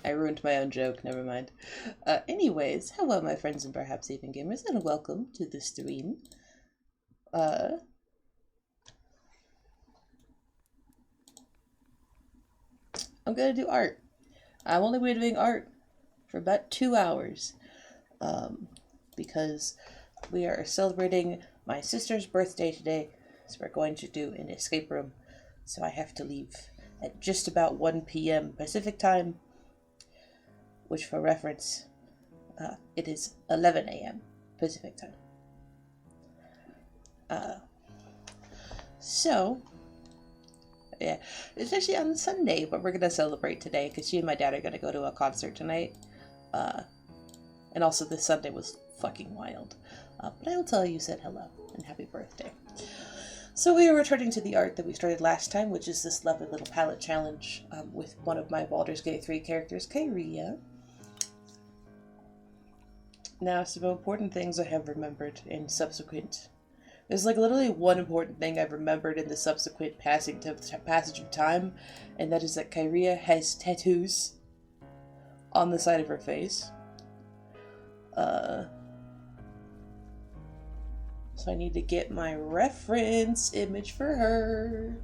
I ruined my own joke, never mind. Anyways, hello my friends and perhaps even gamers, and welcome to the stream. I'm gonna do art. I'm only gonna be doing art for about 2 hours. Because we are celebrating my sister's birthday today, so we're going to do an escape room. So I have to leave at just about 1 p.m. Pacific time, which for reference, it is 11 a.m. Pacific time. So, yeah, it's actually on Sunday, but we're going to celebrate today because she and my dad are going to go to a concert tonight. And also this Sunday was fucking wild. But I will tell you said hello and happy birthday. So we are returning to the art that we started last time, which is this lovely little palette challenge with one of my Baldur's Gate 3 characters, Kyria. Now, some important things I have remembered in subsequent... There's like literally one important thing I've remembered in the subsequent passage of time, and that is that Kyria has tattoos on the side of her face. So I need to get my reference image for her.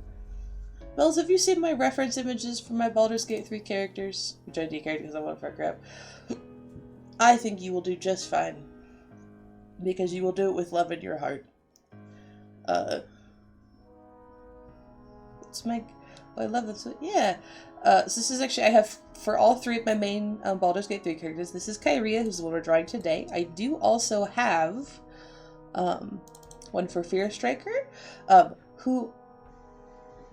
Bells, have you seen my reference images for my Baldur's Gate 3 characters? Which I do characters I want for crap. I think you will do just fine. Because you will do it with love in your heart. It's my... Oh, I love this. Yeah. So this is actually... I have... For all three of my main Baldur's Gate 3 characters, this is Kyria, who's the one we're drawing today. I do also have... one for Fear Striker, who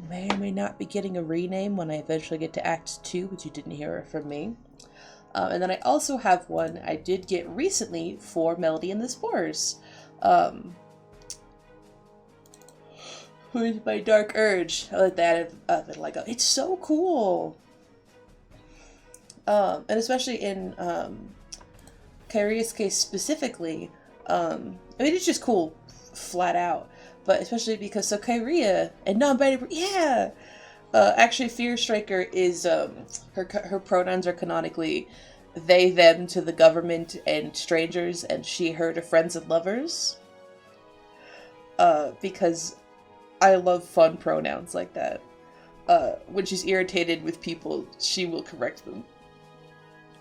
may or may not be getting a rename when I eventually get to Act 2, but you didn't hear it from me. And then I also have one I did get recently for Melody and the Spores, who is my Dark Urge. I let that like it's so cool. And especially in Kyria's case specifically, I mean, it's just cool, flat out. But especially because, so Kyria, and non-binary, yeah! Actually, Fear Striker is, her pronouns are canonically they, them to the government and strangers, and she, her to friends and lovers. Because I love fun pronouns like that. When she's irritated with people, she will correct them.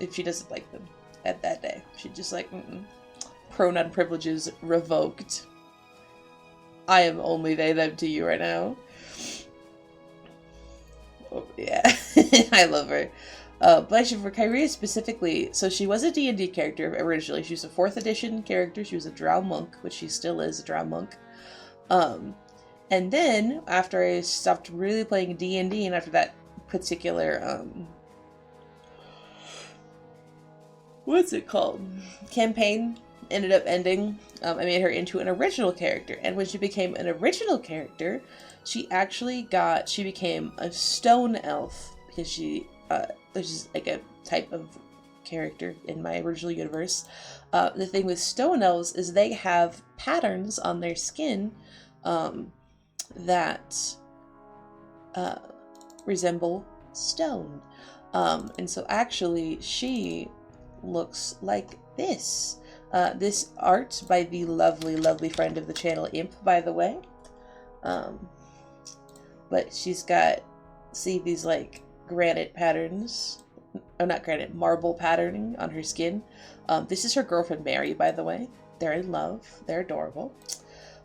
If she doesn't like them at that day. She's just like, pronoun privileges revoked. I am only they, them to you right now. Oh, yeah. I love her. But actually for Kyria specifically, so she was a D&D character originally. She was a 4th edition character. She was a drow monk, which she still is a drow monk. And then, after I stopped really playing D&D, and after that particular, what's it called? Campaign ended up ending, I made her into an original character. And when she became an original character, she became a stone elf, because she, which is like a type of character in my original universe. The thing with stone elves is they have patterns on their skin, that, resemble stone. And so actually she looks like this. This art by the lovely, lovely friend of the channel, Imp, by the way. But she's got, see these like granite patterns, or not granite, marble patterning on her skin. This is her girlfriend Mary, by the way. They're in love. They're adorable.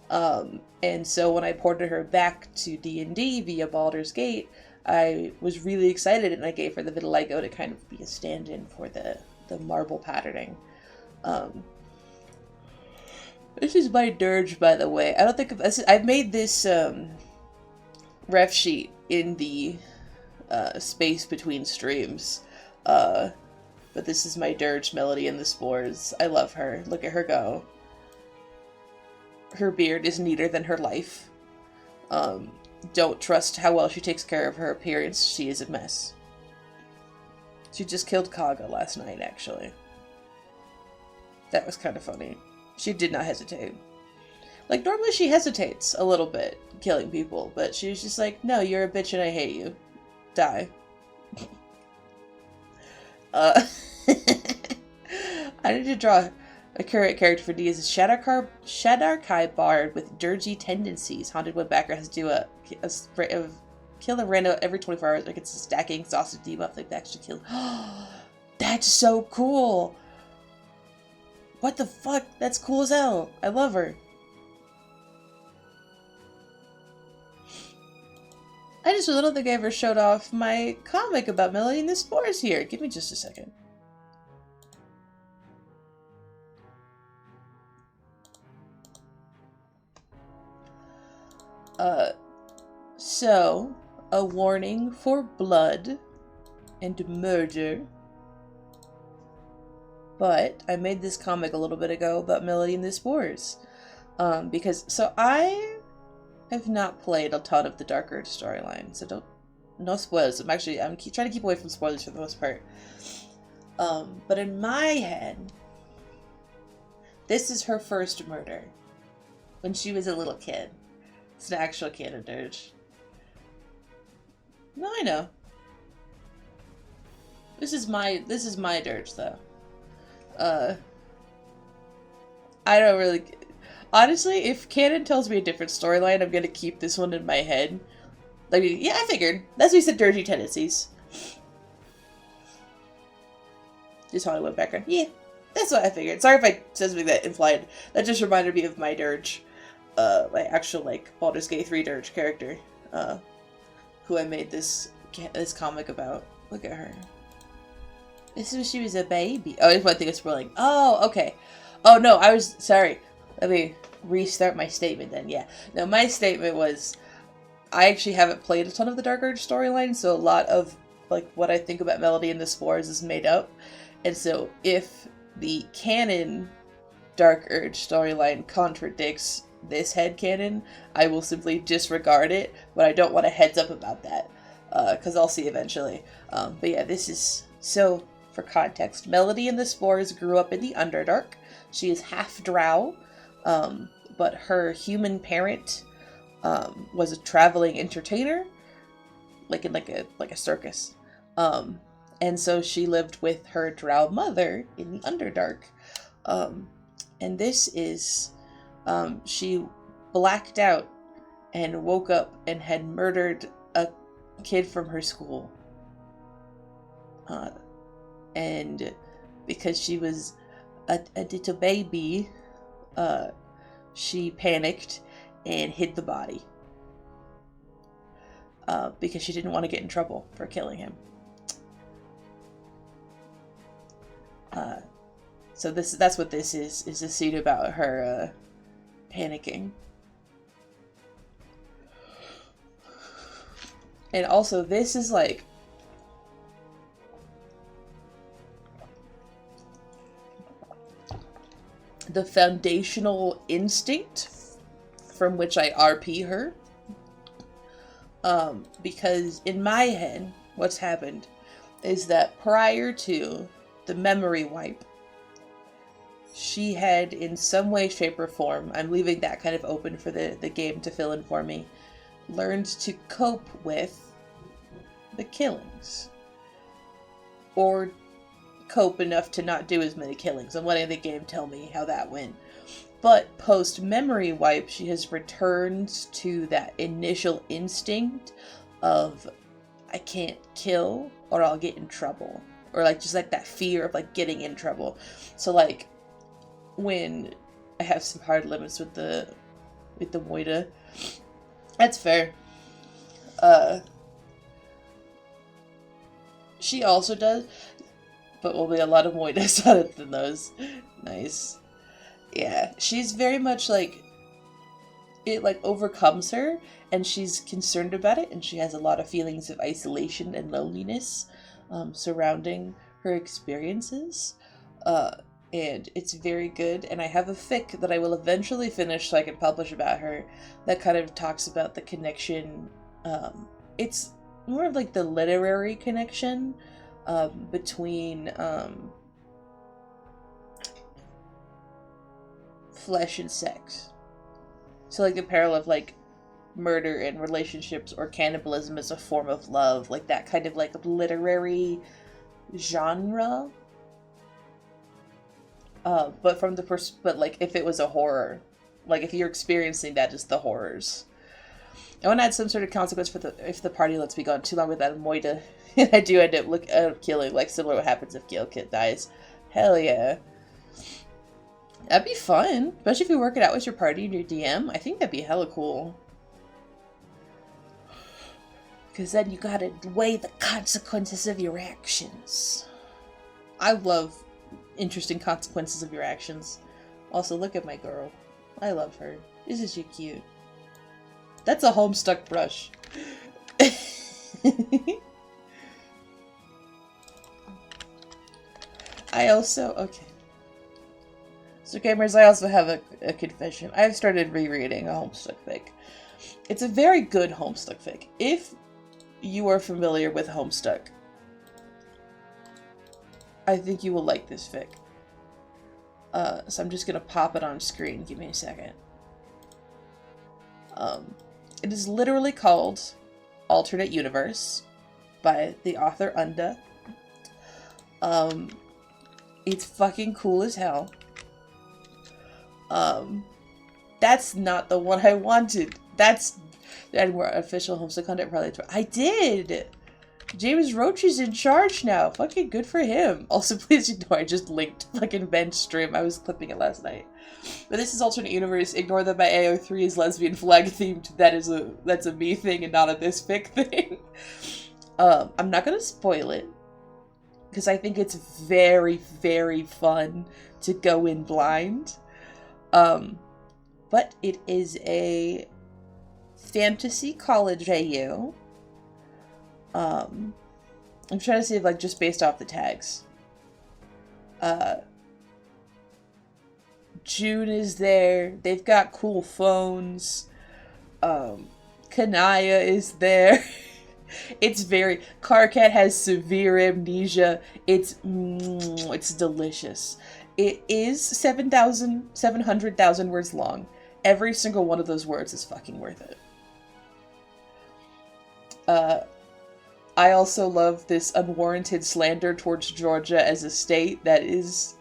And so when I ported her back to D&D via Baldur's Gate, I was really excited, and I gave her the vitiligo to kind of be a stand-in for the marble patterning. This is my dirge, by the way. I don't think I've made this ref sheet in the space between streams. But this is my dirge, Melody and the Spores. I love her. Look at her go. Her beard is neater than her life. Don't trust how well she takes care of her appearance. She is a mess. She just killed Kaga last night, actually. That was kind of funny. She did not hesitate. Like, normally she hesitates a little bit killing people, but she was just like, no, you're a bitch and I hate you. Die. Uh, I need to draw a current character for D as a Shadarkai bard with dirgy tendencies. Haunted Woodbacker has to do a kill a rando every 24 hours. Like it's a stacking exhausted debuff like that extra kill. That's so cool! What the fuck? That's cool as hell. I love her. I don't think I ever showed off my comic about Melody and the Spores here. Give me just a second. So, a warning for blood and murder. But I made this comic a little bit ago about Melody and the Spores. So I have not played a ton of the Dark Urge storyline, so no spoilers. I'm trying to keep away from spoilers for the most part. But in my head, this is her first murder. When she was a little kid. It's an actual canon dirge. No, I know. This is my dirge though. I don't really... Honestly, if canon tells me a different storyline, I'm gonna keep this one in my head. Like, yeah, I figured. That's what he said, dirgy tendencies. Just Hollywood background. Yeah, that's what I figured. Sorry if I said something that implied. That just reminded me of my dirge. My actual, like, Baldur's Gate 3 dirge character. Who I made this comic about. Look at her. This was, she was a baby. Oh, I just want to think of spoiling. Oh, okay. Oh, no, I was, sorry. Let me restart my statement then, yeah. No, my statement was, I actually haven't played a ton of the Dark Urge storyline, so a lot of, like, what I think about Melody and the Spores is made up. And so, if the canon Dark Urge storyline contradicts this headcanon, I will simply disregard it, but I don't want a heads up about that, because I'll see eventually. But yeah, this is, so, for context, Melody and the Spores grew up in the Underdark. She is half drow, but her human parent was a traveling entertainer, like in like a circus. And so she lived with her drow mother in the Underdark. And this is, she blacked out and woke up and had murdered a kid from her school. And because she was a little baby, she panicked and hid the body. Because she didn't want to get in trouble for killing him. So that's what this is a scene about her, panicking. And also, this is like, the foundational instinct from which I RP her. Because in my head, what's happened is that prior to the memory wipe, she had in some way, shape, or form, I'm leaving that kind of open for the game to fill in for me, learned to cope with the killings. Or cope enough to not do as many killings. I'm letting the game tell me how that went. But post-memory wipe, she has returned to that initial instinct of, I can't kill or I'll get in trouble. Or like, just like that fear of like getting in trouble. So like, when I have some hard limits with the Moida, that's fair. She also does, but will be a lot of Moidas on it than those. Nice. Yeah, she's very much like, it like overcomes her, and she's concerned about it, and she has a lot of feelings of isolation and loneliness surrounding her experiences. And it's very good, and I have a fic that I will eventually finish so I can publish about her that kind of talks about the connection. It's more of like the literary connection between flesh and sex. So like the parallel of like murder and relationships, or cannibalism as a form of love, like that kind of like literary genre. But like if it was a horror, like if you're experiencing that as the horrors. I want to add some sort of consequence for if the party lets me go on too long without a moida. And I do end up killing, like similar to what happens if Gale Kit dies. Hell yeah. That'd be fun. Especially if you work it out with your party and your DM. I think that'd be hella cool. Because then you gotta weigh the consequences of your actions. I love interesting consequences of your actions. Also, look at my girl. I love her. Isn't she cute? That's a Homestuck brush. Okay. So gamers, I also have a confession. I've started rereading a Homestuck fic. It's a very good Homestuck fic. If you are familiar with Homestuck, I think you will like this fic. So I'm just gonna pop it on screen. Give me a second. It is literally called Alternate Universe by the author Unda. It's fucking cool as hell. That's not the one I wanted. That's more official Homestuck content probably. I did! James Roach is in charge now. Fucking good for him. Also, please ignore I just linked fucking Ben's stream. I was clipping it last night. But this is Alternate Universe. Ignore that my AO3 is lesbian flag themed. That's a me thing and not a this fic thing. I'm not gonna spoil it. Because I think it's very, very fun to go in blind. But it is a fantasy college AU. I'm trying to see if, like, just based off the tags. June is there. They've got cool phones. Kanaya is there. It's very... Carcat has severe amnesia. It's delicious. It is 700,000 words long. Every single one of those words is fucking worth it. I also love this unwarranted slander towards Georgia as a state that is...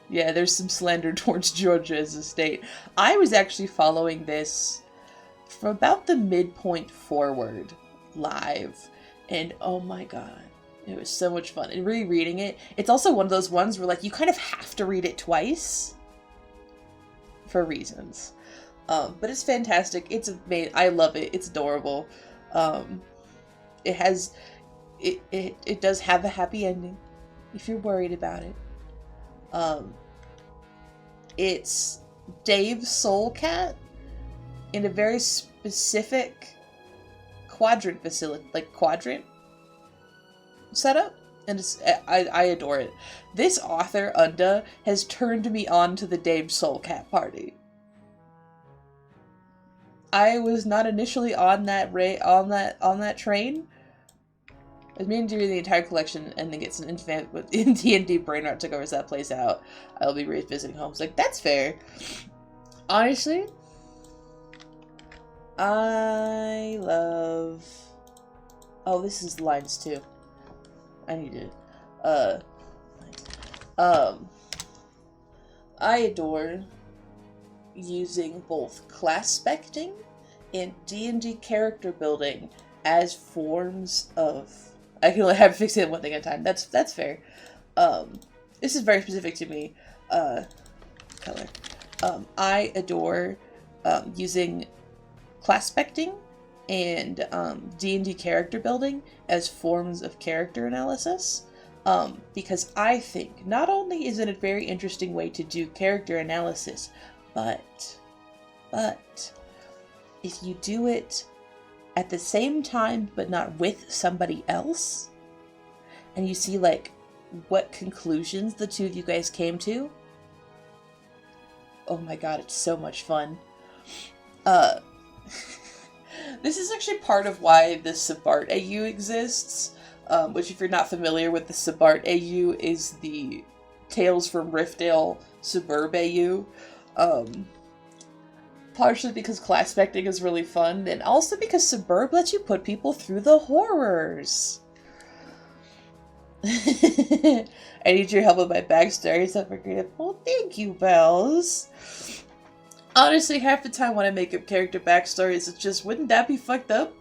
Yeah, there's some slander towards Georgia as a state. I was actually following this from about the midpoint forward live. And oh my god, it was so much fun. And rereading it, it's also one of those ones where, like, you kind of have to read it twice for reasons. But it's fantastic. It's amazing. I love it. It's adorable. It does have a happy ending, if you're worried about it. It's Dave's soul cat in a very specific quadrant facility, like quadrant setup, and I adore it. This author Unda has turned me on to the Dave Soul Cat party. I was not initially on that train. I was meaning to read the entire collection and then get some in D&D brain rot took over that place out. I'll be revisiting Homes. Like, that's fair. Honestly, I love... Oh, this is lines too. I need to... I adore using both class specting and D&D character building as forms of... I can only have fixated on one thing at a time. That's fair. This is very specific to me. Color. I adore using class specting and D&D character building as forms of character analysis. Because I think not only is it a very interesting way to do character analysis, but if you do it at the same time but not with somebody else, and you see, like, what conclusions the two of you guys came to, oh my god, it's so much fun. This is actually part of why the Sabart AU exists, which, if you're not familiar with the Sabart AU, is the Tales from Riftdale Suburb AU. partially because class spectating is really fun, and also because Suburb lets you put people through the horrors. I need your help with my backstory. So creative. Well, thank you, Bells. Honestly, half the time when I make up character backstories, it's just, wouldn't that be fucked up?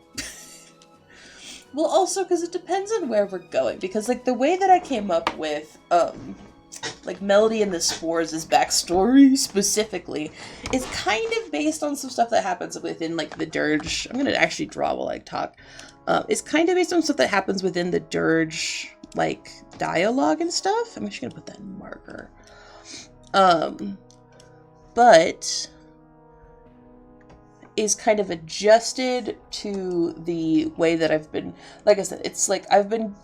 Well, also, because it depends on where we're going. Because, like, the way that I came up with, like, Melody and the Spores' backstory, specifically, is kind of based on some stuff that happens within, like, the Dirge. I'm gonna actually draw while I talk. It's kind of based on stuff that happens within the Dirge, like, dialogue and stuff. I'm actually gonna put that in marker. But is kind of adjusted to the way that I've been, like I said, it's like I've been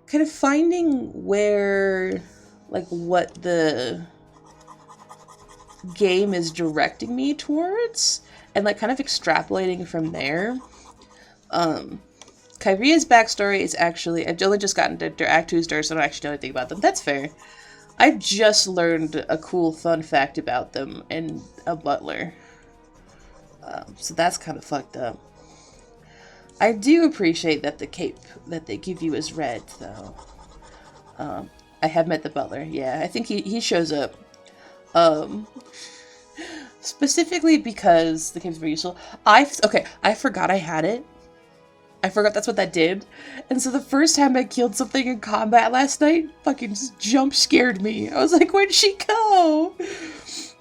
kind of finding where, like, what the game is directing me towards, and, like, kind of extrapolating from there. Kyria's backstory is actually, I've only just gotten to Act 2's Dirge, so I don't actually know anything about them. That's fair. I just learned a cool fun fact about them and a butler. So that's kind of fucked up. I do appreciate that the cape that they give you is red, though. I have met the butler. Yeah, I think he shows up. Specifically because the cape's very useful. I forgot I had it. I forgot that's what that did. And so the first time I killed something in combat last night, fucking just jump scared me. I was like, where'd she go? It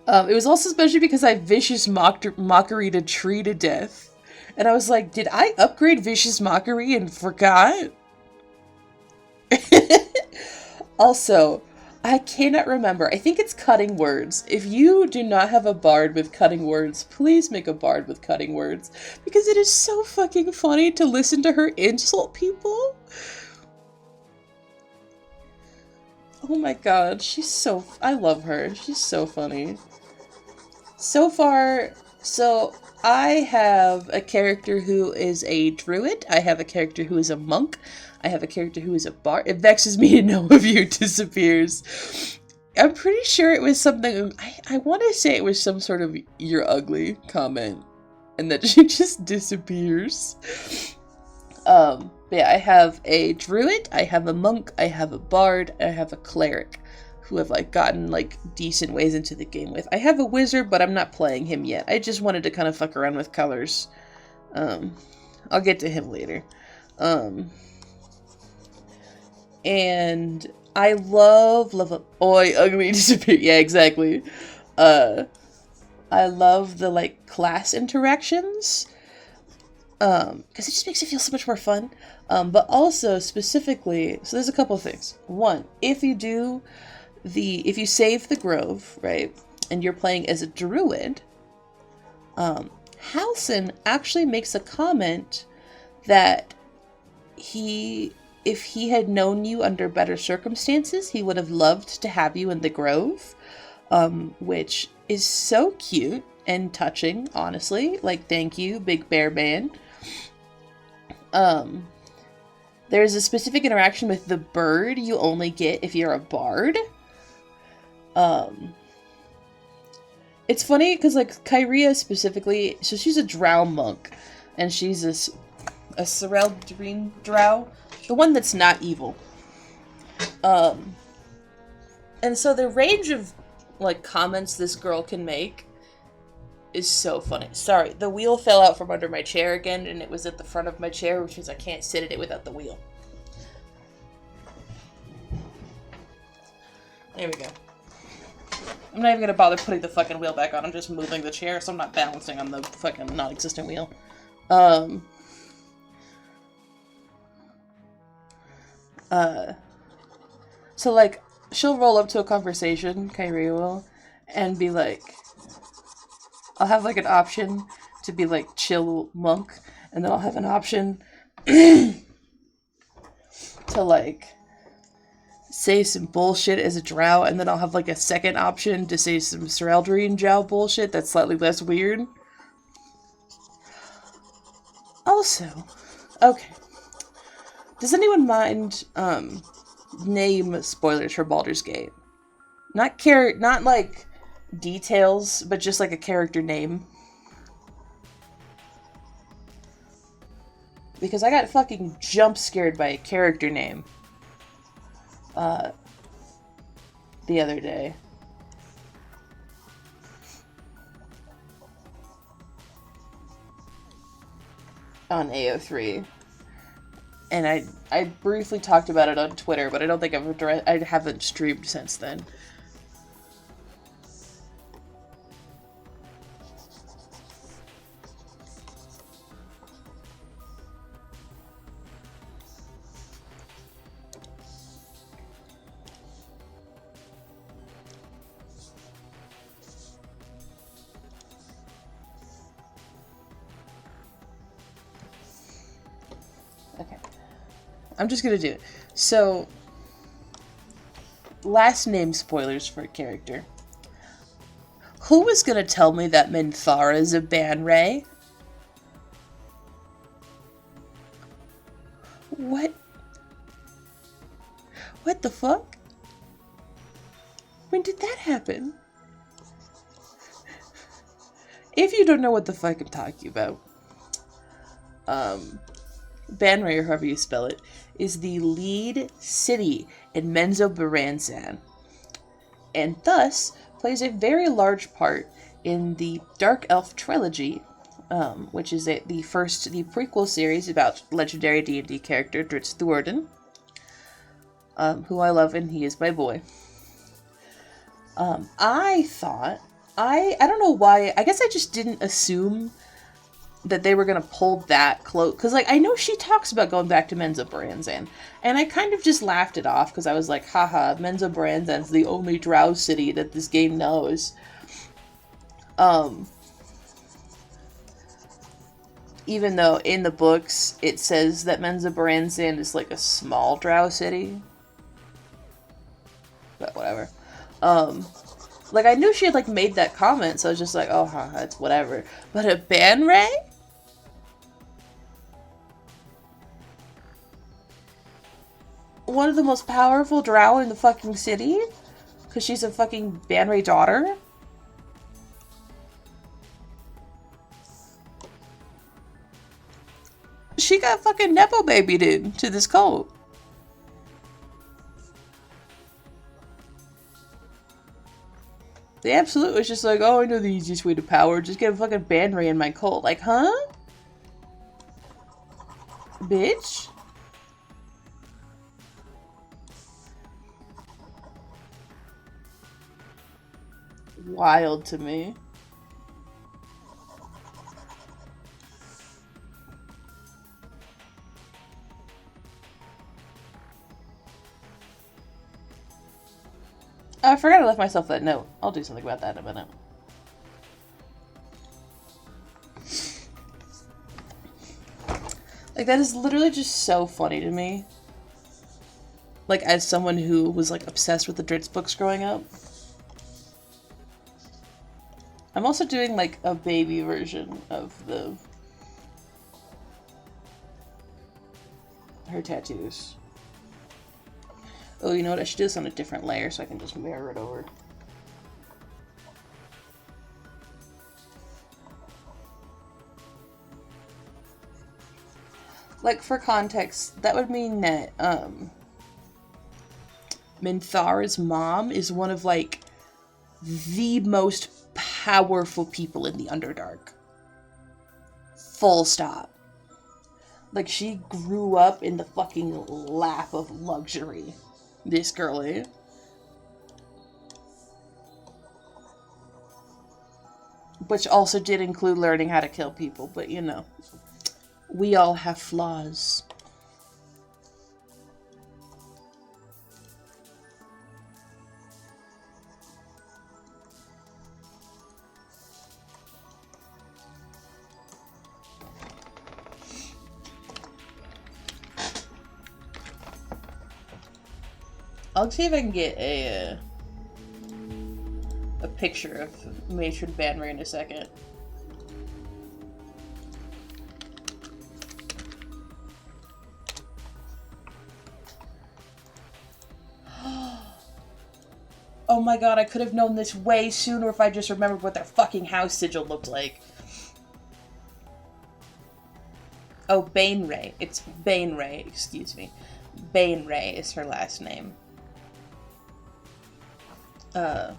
was also especially because I vicious mockery a tree to death. And I was like, did I upgrade vicious mockery and forgot? Also, I cannot remember. I think it's cutting words. If you do not have a bard with cutting words, please make a bard with cutting words. Because it is so fucking funny to listen to her insult people. Oh my god, I love her. She's so funny. So far, I have a character who is a druid. I have a character who is a monk. I have a character who is a bard. It vexes me to know if you disappears. I'm pretty sure it was something, I want to say it was some sort of "you're ugly" comment. And that she just disappears. But yeah, I have a druid, I have a monk, I have a bard, and I have a cleric. Who have, like, gotten, like, decent ways into the game with. I have a wizard, but I'm not playing him yet. I just wanted to kind of fuck around with colors. I'll get to him later. And I love oi, ugly disappear. Yeah, exactly. I love the, like, class interactions. Because it just makes it feel so much more fun. But also, specifically, so there's a couple of things. One, if you save the Grove, right, and you're playing as a druid, Halson actually makes a comment that if he had known you under better circumstances, he would have loved to have you in the Grove, which is so cute and touching, honestly. Like, thank you, Big Bear Man. There's a specific interaction with the bird you only get if you're a bard. It's funny because, like, Kyria specifically, so she's a drow monk, and she's a Cereldrine drow, the one that's not evil. And so the range of, like, comments this girl can make is so funny. Sorry, the wheel fell out from under my chair again, and it was at the front of my chair, which means I can't sit at it without the wheel. There we go. I'm not even gonna bother putting the fucking wheel back on. I'm just moving the chair, so I'm not balancing on the fucking non-existent wheel. So, like, she'll roll up to a conversation, Kyria will, and be like, I'll have, like, an option to be, like, chill monk, and then I'll have an option to, like, say some bullshit as a drow, and then I'll have, like, a second option to say some Cereldrine drow bullshit that's slightly less weird. Also, okay. Does anyone mind, name spoilers for Baldur's Gate? Not, like, details, but just like a character name. Because I got fucking jump scared by a character name the other day. On AO3. And I briefly talked about it on Twitter, but I don't think I haven't streamed since then. Okay. I'm just gonna do it. So, last name spoilers for a character. Who was gonna tell me that Minthara is a Banray? What? What the fuck? When did that happen? If you don't know what the fuck I'm talking about, Banray, or however you spell it, is the lead city in Menzoberranzan, and thus plays a very large part in the Dark Elf trilogy, which is the prequel series about legendary D&D character Dritz Thuorden, who I love, and he is my boy. I thought, I don't know why, I guess I just didn't assume that they were gonna pull that close, because, like, I know she talks about going back to Menzoberranzan, and I kind of just laughed it off, because I was like, haha, Menzoberranzan's the only drow city that this game knows. Even though in the books it says that Menzoberranzan is, like, a small drow city. But whatever. Like, I knew she had, like, made that comment, so I was just like, oh, haha, it's whatever. But a Banray? One of the most powerful drow in the fucking city? Because she's a fucking Banray daughter? She got fucking nepo babied into this cult. The Absolute was just like, oh, I know the easiest way to power. Just get a fucking Banray in my cult. Like, huh? Bitch? Wild to me. I forgot I left myself that note. I'll do something about that in a minute. Like, that is literally just so funny to me. Like, as someone who was, like, obsessed with the Dritz books growing up. I'm also doing, like, a baby version of her tattoos. Oh, you know what? I should do this on a different layer so I can just mirror it over. Like, for context, that would mean that, Minthara's mom is one of, like, the most powerful people in the Underdark. Full stop. Like, she grew up in the fucking lap of luxury. This girlie. Which also did include learning how to kill people, but you know. We all have flaws. I'll see if I can get a picture of Matron Banray in a second. Oh my god, I could have known this way sooner if I just remembered what their fucking house sigil looked like. Oh, Bainray. It's Bainray, excuse me. Bainray is her last name. Trying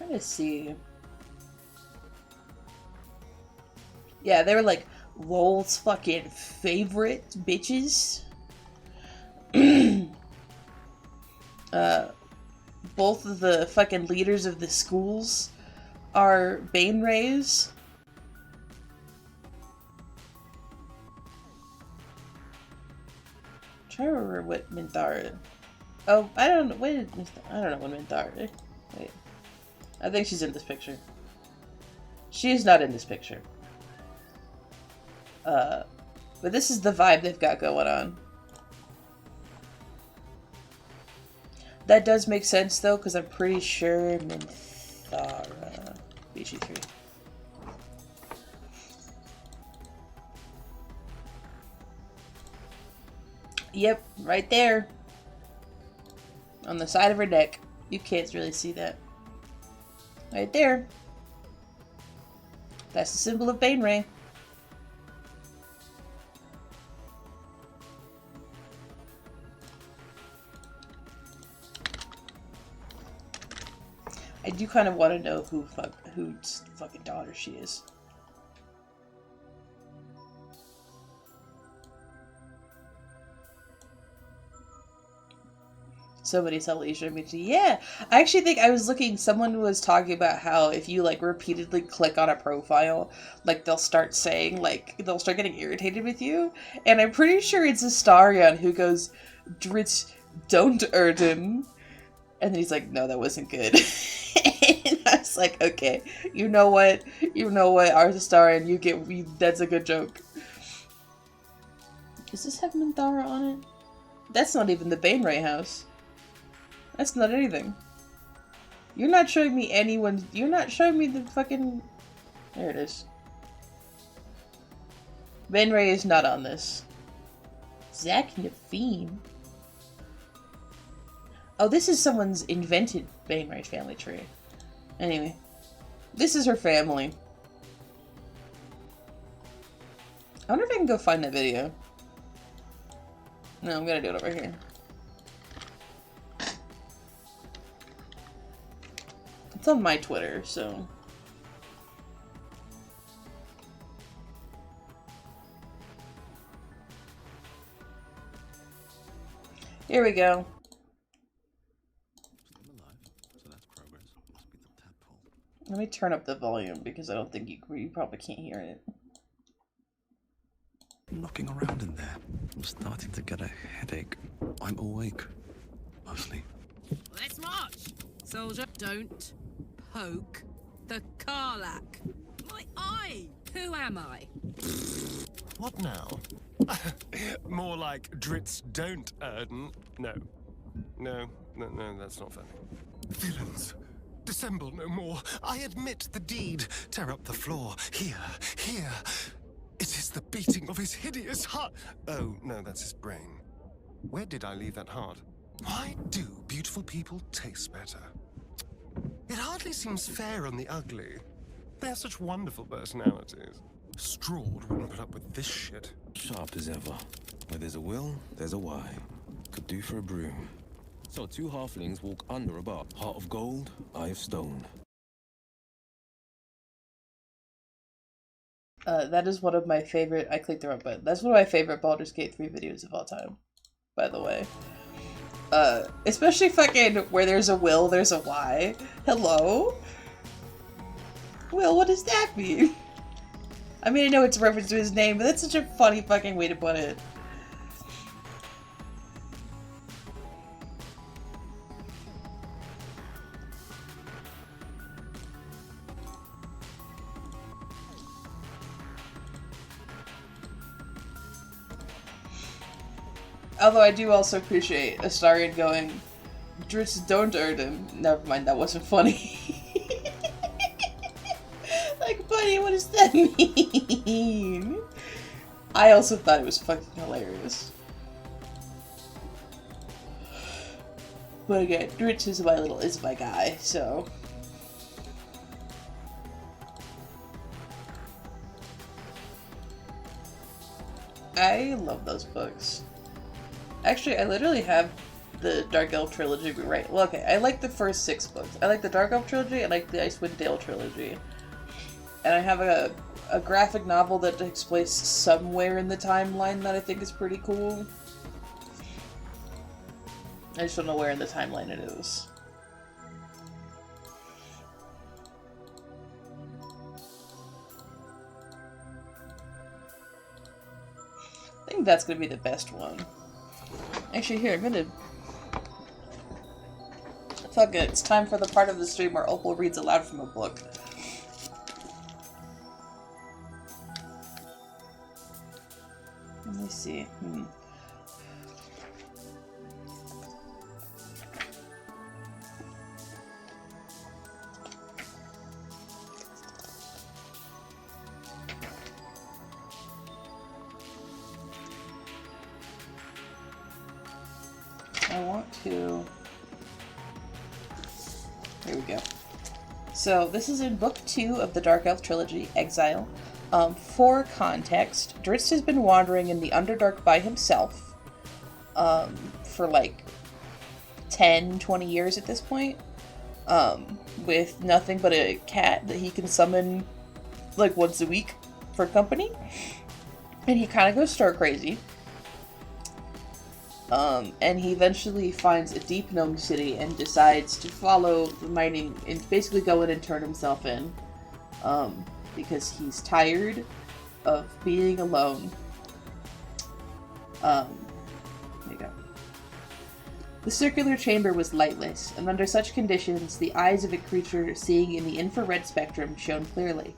to see. Yeah, they were like Lowell's fucking favorite bitches. Both of the fucking leaders of the schools are Bainrays. I'm trying to remember what Minthara. Oh, I don't know. Wait, I don't know what Minthara. Wait, I think she's in this picture. She is not in this picture. But this is the vibe they've got going on. That does make sense though, because I'm pretty sure Minthara BG3. Yep, right there. On the side of her neck. You can't really see that. Right there. That's the symbol of Bainray. I do kind of want to know whose fucking daughter she is. Somebody tell Asia me. Yeah, I actually think I was looking. Someone was talking about how if you like repeatedly click on a profile, like they'll start saying they'll start getting irritated with you. And I'm pretty sure it's Astarion who goes, "Dritz, don't Erden," and then he's like, "No, that wasn't good." And I was like, "Okay, you know what, Astarion, that's a good joke." Does this have Minthara on it? That's not even the Bainray house. That's not anything. You're not showing me you're not showing me the fucking... There it is. Bainray is not on this. Zach Naveen. Oh, this is someone's invented Bainray family tree. Anyway. This is her family. I wonder if I can go find that video. No, I'm gonna do it over here. It's on my Twitter, so... Here we go. Let me turn up the volume because I don't think you probably can't hear it. Knocking around in there. I'm starting to get a headache. I'm awake. Mostly. Let's march! Soldier, don't poke the Karlak. My eye! Who am I? What now? More like Dritz don't Erden. No, that's not funny. Villains, dissemble no more. I admit the deed. Tear up the floor. Here. It is the beating of his hideous heart. Oh, no, that's his brain. Where did I leave that heart? Why do beautiful people taste better? It hardly seems fair on the ugly. They have such wonderful personalities. Strahd wouldn't put up with this shit. Sharp as ever. Where there's a will, there's a why. Could do for a broom. So two halflings walk under a bar. Heart of gold, eye of stone. That is one of my favorite... I clicked the wrong button. That's one of my favorite Baldur's Gate 3 videos of all time. By the way. Especially fucking where there's a will, there's a why. Hello? Will, what does that mean? I mean, I know it's a reference to his name, but that's such a funny fucking way to put it. Although I do also appreciate Astarion going, Dritz don't Erden. Never mind, that wasn't funny. Like, funny. What does that mean? I also thought it was fucking hilarious. But again, Dritz is my guy, so. I love those books. Actually, I literally have the Dark Elf trilogy, right? Well, okay, I like the first 6 books. I like the Dark Elf trilogy, I like the Icewind Dale trilogy. And I have a graphic novel that takes place somewhere in the timeline that I think is pretty cool. I just don't know where in the timeline it is. I think that's gonna be the best one. Actually, here, I'm gonna... Fuck it, it's time for the part of the stream where Opal reads aloud from a book. Let me see. I want to... Here we go. So, this is in Book 2 of the Dark Elf Trilogy, Exile. For context, Dritz has been wandering in the Underdark by himself for like 10, 20 years at this point, with nothing but a cat that he can summon like once a week for company. And he kind of goes stir crazy. And he eventually finds a deep gnome city and decides to follow the mining and basically go in and turn himself in. Because he's tired of being alone. There you go. The circular chamber was lightless, and under such conditions, the eyes of a creature seeing in the infrared spectrum shone clearly.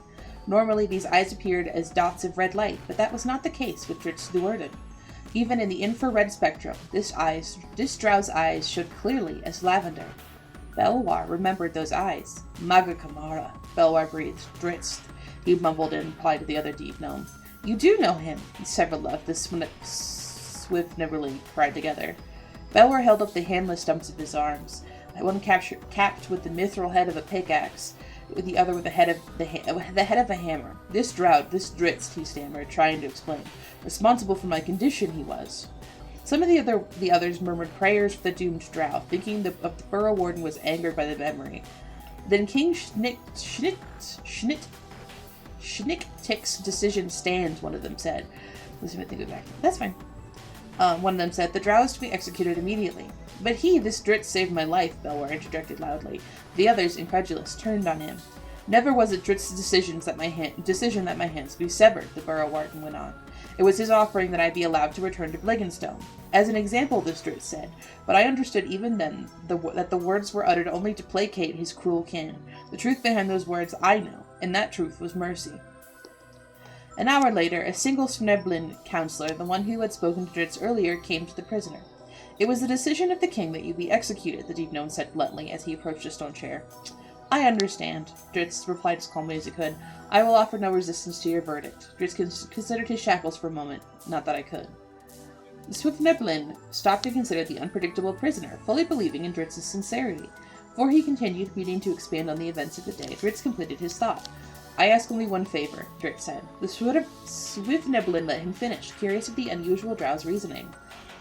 Normally, these eyes appeared as dots of red light, but that was not the case with Dritz Duerden. Even in the infrared spectrum, this drow's eyes showed clearly as lavender. Belwar remembered those eyes. Maga Kamara, Belwar breathed. Dritz, he mumbled in reply to the other deep gnome. You do know him, several of the swift Nibberling cried together. Belwar held up the handless stumps of his arms, one capped with the mithril head of a pickaxe, with the other with the head of a hammer. This Dritz, he stammered, trying to explain. Responsible for my condition, he was. Some of the others murmured prayers for the doomed drow, thinking of the burrow warden was angered by the memory. Then King Schnicktick's decision stands, one of them said. Listen, I think it back. That's fine. One of them said, the drow is to be executed immediately. But this Dritz saved my life, Belwar interjected loudly. The others, incredulous, turned on him. Never was it Dritz's decision that my hands be severed, the burrow warden went on. It was his offering that I be allowed to return to Bliggenstone. As an example, this Dritz said, but I understood even then that the words were uttered only to placate his cruel kin. The truth behind those words I know, and that truth was mercy. An hour later, a single Sneblin counselor, the one who had spoken to Dritz earlier, came to the prisoner. It was the decision of the king that you be executed, the deep gnome said bluntly as he approached a stone chair. I understand, Dritz replied as calmly as he could. I will offer no resistance to your verdict. Dritz considered his shackles for a moment. Not that I could. The swift Neblin stopped to consider the unpredictable prisoner, fully believing in Dritz's sincerity. Before he continued, meaning to expand on the events of the day, Dritz completed his thought. I ask only one favor, Dritz said. The swift Neblin let him finish, curious at the unusual drow's reasoning.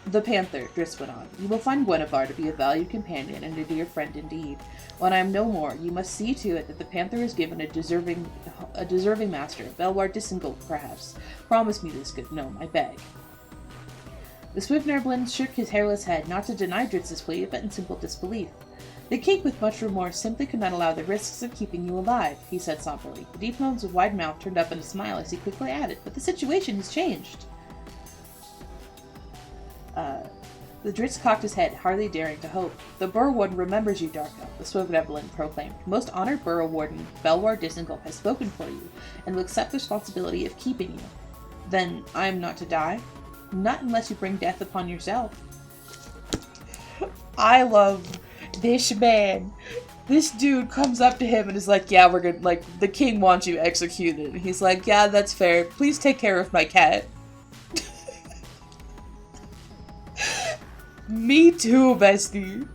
The Panther, Dritz went on. You will find Guinevere to be a valued companion and a dear friend indeed. When I am no more, you must see to it that the Panther is given a deserving master, Belwar Dissingle, perhaps. Promise me this, good gnome, I beg. The swift Neblin shook his hairless head, not to deny Dritz's plea, but in simple disbelief. The king, with much remorse, simply could not allow the risks of keeping you alive, he said somberly. The deep gnome's wide mouth turned up in a smile as he quickly added, but the situation has changed. The Dritz cocked his head, hardly daring to hope. The Burrow Warden remembers you, Dark Elf, the swift Neblin proclaimed. Most honored Burrow Warden, Belwar Dissingle, has spoken for you, and will accept the responsibility of keeping you. Then I am not to die? Not unless you bring death upon yourself. I love this man. this dude comes up to him and is like, yeah, we're gonna, like, the king wants you executed. And he's like, yeah, that's fair. Please take care of my cat. Me too, bestie.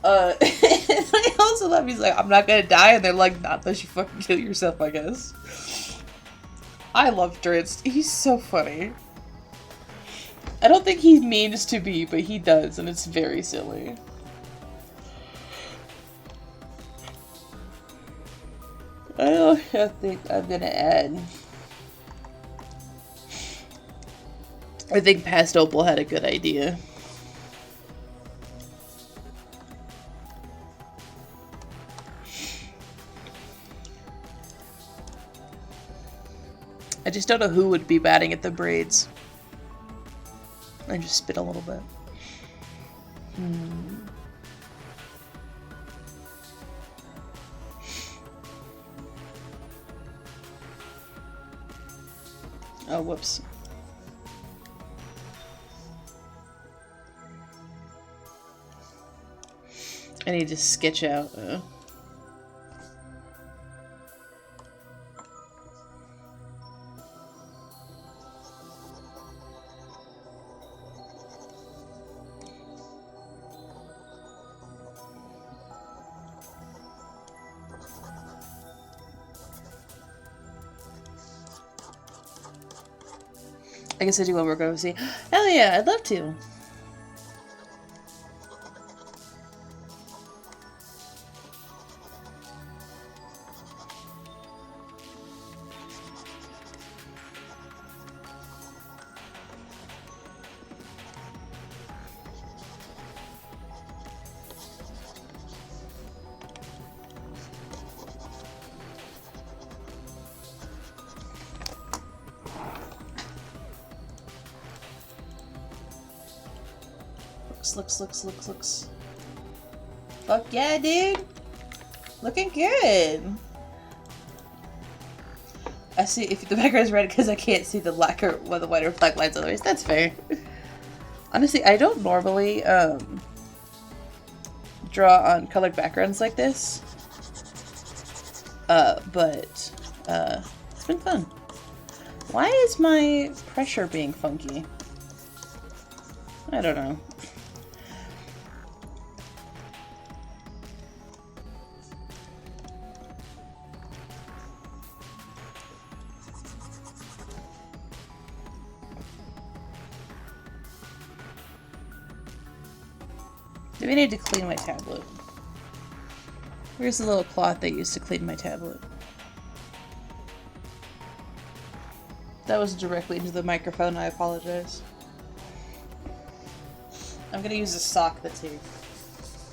I also love, he's like, I'm not gonna die, and they're like, not unless you fucking kill yourself, I guess. I love Dritz. He's so funny. I don't think he means to be, but he does, and it's very silly. I think I'm gonna add. I think Past Opal had a good idea. I just don't know who would be batting at the braids. I just spit a little bit. Oh, whoops. I need to sketch out. I guess I do want to go see. Hell yeah, I'd love to. Looks. Fuck yeah, dude. Looking good. I see if the background is red because I can't see the lacquer or the white or black lines otherwise. That's fair. Honestly, I don't normally draw on colored backgrounds like this. But it's been fun. Why is my pressure being funky? I don't know. Maybe I need to clean my tablet. Where's the little cloth I used to clean my tablet? That was directly into the microphone, I apologize. I'm gonna use a sock that's here.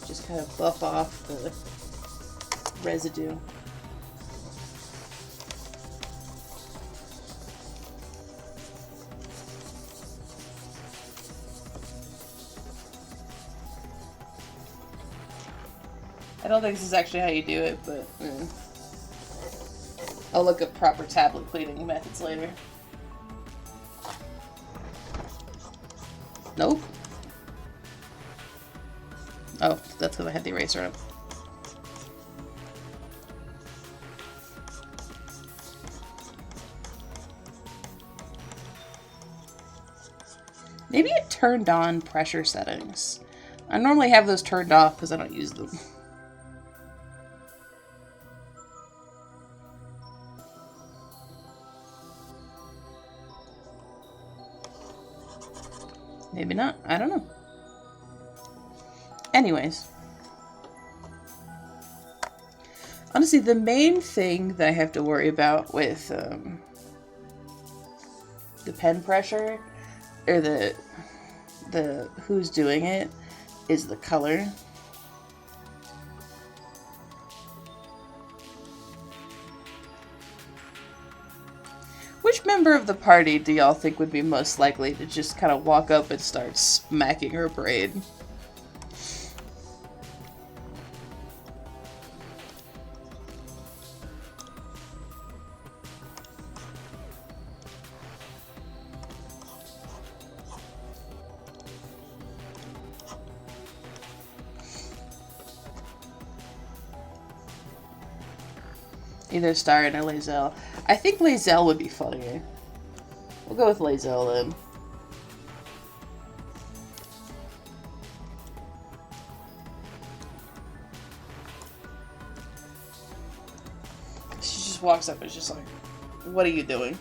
Just kind of buff off the residue. I don't think this is actually how you do it, but I'll look up proper tablet cleaning methods later. Nope. Oh, that's because I had the eraser up. Maybe it turned on pressure settings. I normally have those turned off because I don't use them. Maybe not. I don't know. Anyways. Honestly, the main thing that I have to worry about with the pen pressure, or the who's doing it, is the color. Which member of the party do y'all think would be most likely to just kind of walk up and start smacking her braid? Either Starren or Lae'zel. I think Lae'zel would be funnier. We'll go with Lae'zel then. She just walks up and is just like, what are you doing?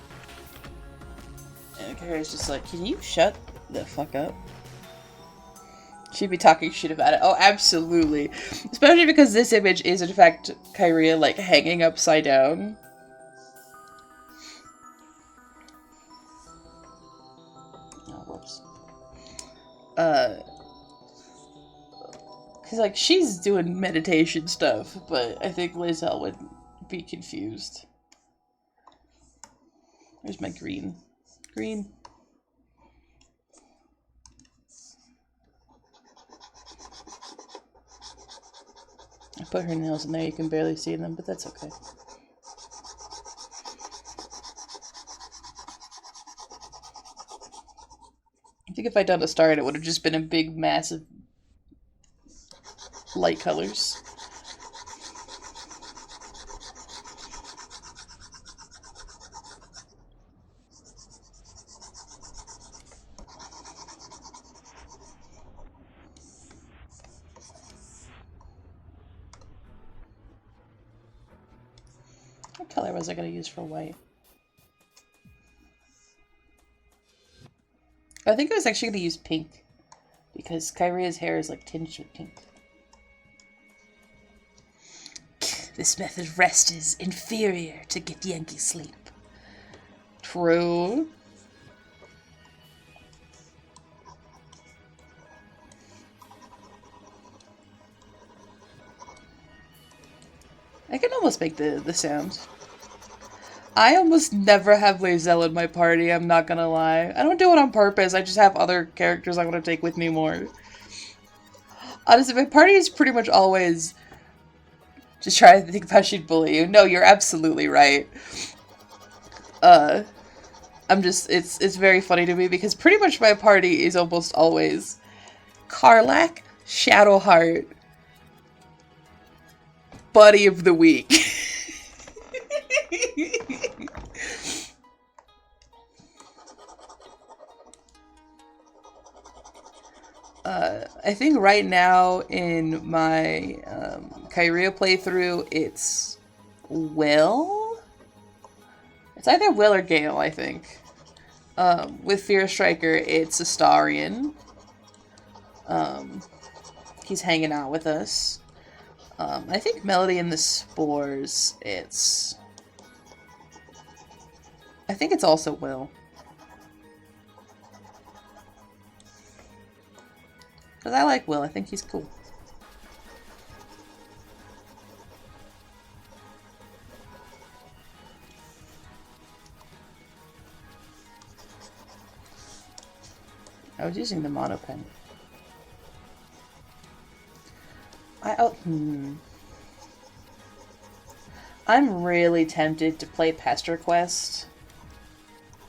And Kyria's just like, can you shut the fuck up? She'd be talking shit about it. Oh, absolutely. Especially because this image is, in fact, Kyria, like, hanging upside down. Oh, whoops. Cause, like, she's doing meditation stuff, but I think Lae'zel would be confused. Where's my green? Green. I put her nails in there, you can barely see them, but that's okay. I think if I'd done a star, it would have just been a big mass of light colors. What color was I going to use for white? I think I was actually going to use pink, because Kyria's hair is like tinged with pink. This method of rest is inferior to Githyanki sleep. True. I can almost make the sound. I almost never have Lae'zel in my party, I'm not gonna lie. I don't do it on purpose, I just have other characters I want to take with me more. Honestly, my party is pretty much always just trying to think of how she'd bully you. No, you're absolutely right. It's very funny to me because pretty much my party is almost always Karlach, Shadowheart, Buddy of the Week. I think right now in my Kyria playthrough, it's Will? It's either Will or Gale, I think. With Fear Striker, it's Astarion. He's hanging out with us. I think Melody and the Spores, I think it's also Will. Because I like Will, I think he's cool. I was using the mono pen. I'm really tempted to play Pester Quest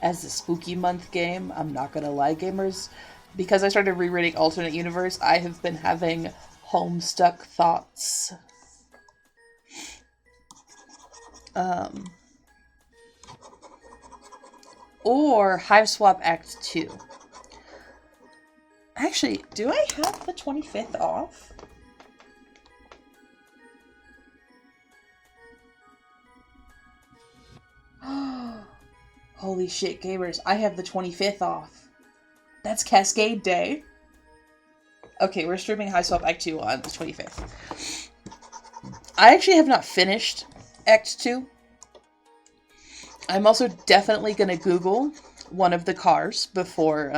as the Spooky Month game. I'm not gonna lie, gamers. Because I started rereading Alternate Universe, I have been having Homestuck thoughts. Or Hive Swap Act 2. Actually, do I have the 25th off? Holy shit, gamers, I have the 25th off. That's Cascade Day. Okay, we're streaming High Swap Act 2 on the 25th. I actually have not finished Act 2. I'm also definitely gonna Google one of the cars before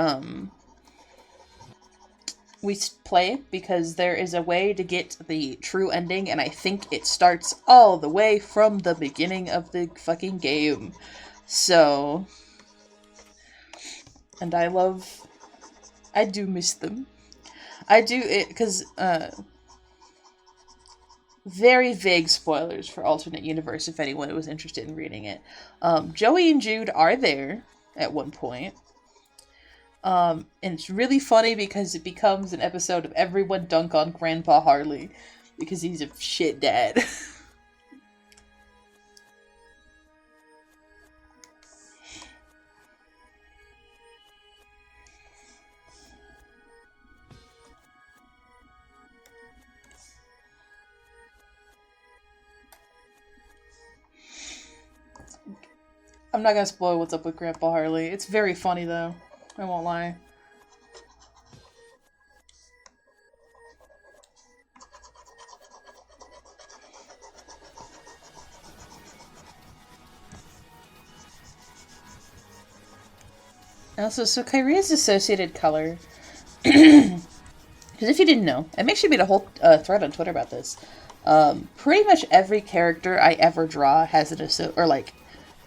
we play, because there is a way to get the true ending, and I think it starts all the way from the beginning of the fucking game. So... And I do miss them. I do it because, very vague spoilers for Alternate Universe if anyone was interested in reading it. Joey and Jude are there at one point. And it's really funny because it becomes an episode of everyone dunk on Grandpa Harley because he's a shit dad. I'm not gonna spoil what's up with Grandpa Harley. It's very funny though. I won't lie. Also, so kyria's associated color, because if you didn't know, I actually made a whole thread on Twitter about this. Pretty much every character I ever draw has an or like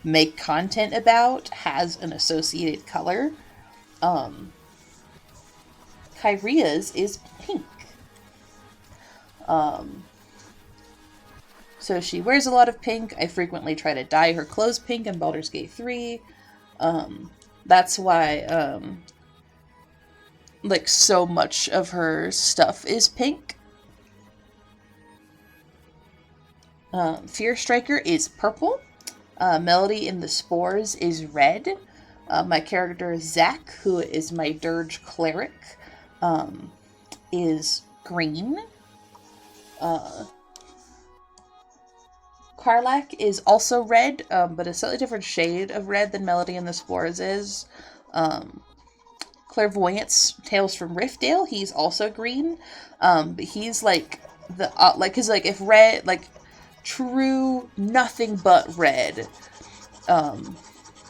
make content about has an associated color. Kyria's is pink. So she wears a lot of pink. I frequently try to dye her clothes pink in Baldur's Gate 3. That's why, like, so much of her stuff is pink. Fear Striker is purple. Melody in the Spores is red. My character, Zach, who is my Dirge Cleric, is green. Karlach is also red, but a slightly different shade of red than Melody in the Spores is. Clairvoyance, Tales from Riftdale, he's also green, but he's like the cause like if red, like true nothing but red,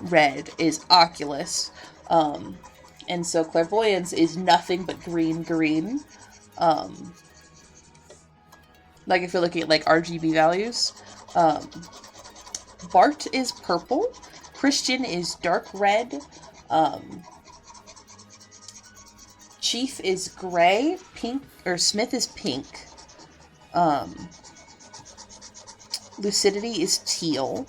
red is Oculus, and so Clairvoyance is nothing but green. Like if you're looking at like RGB values. Bart is purple. Christian is dark red. Chief is gray. Pink, or Smith is pink. Lucidity is teal.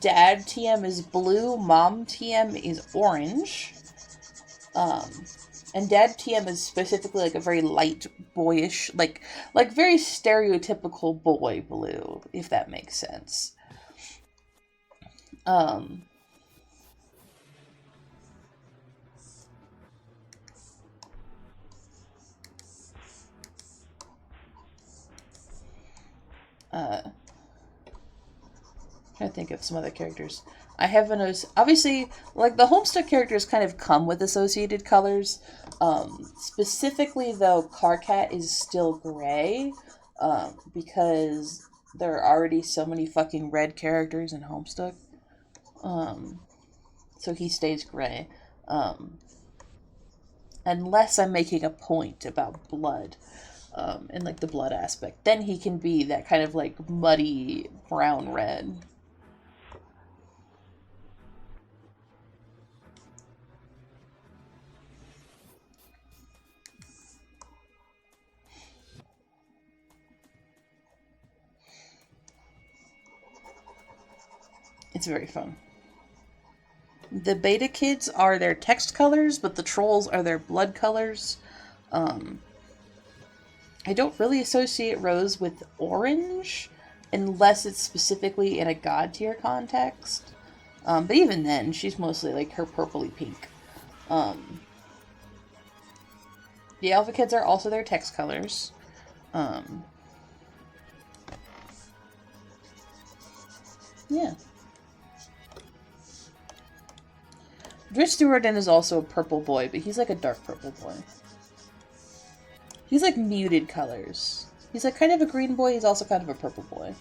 Dad TM is blue. Mom TM is orange. And Dad TM is specifically like a very light, boyish, like very stereotypical boy blue, if that makes sense. Trying to think of some other characters. I have obviously, like, the Homestuck characters kind of come with associated colors. Specifically, though, Karkat is still gray, because there are already so many fucking red characters in Homestuck. So he stays gray. Unless I'm making a point about blood, and, like, the blood aspect. Then he can be that kind of, like, muddy brown red. It's very fun. The beta kids are their text colors, but the trolls are their blood colors. I don't really associate Rose with orange, unless it's specifically in a god tier context. But even then, she's mostly like her purpley pink. The alpha kids are also their text colors. Yeah. Rich Stewarden is also a purple boy, but he's like a dark purple boy. He's like muted colors. He's like kind of a green boy, he's also kind of a purple boy.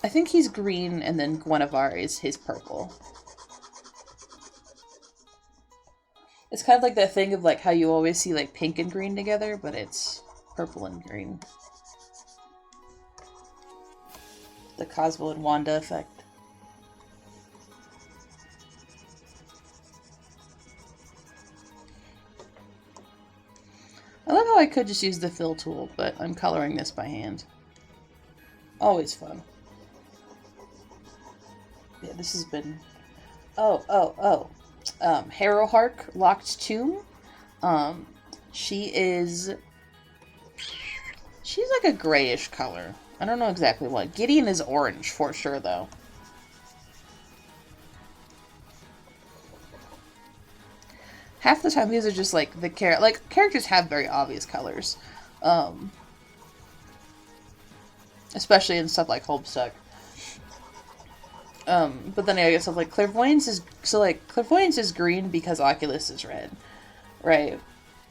I think he's green, and then Guinevere is his purple. It's kind of like that thing of like how you always see like pink and green together, but it's purple and green. The Cosmo and Wanda effect. I love how I could just use the fill tool, but I'm coloring this by hand. Always fun. Yeah, this has been... Harrowhark, Locked Tomb. She's like a grayish color. I don't know exactly what. Gideon is orange for sure, though. half the time these are just like the characters have very obvious colors, especially in stuff like Homestuck. But then I guess stuff like Clairvoyance is green because Oculus is red, right?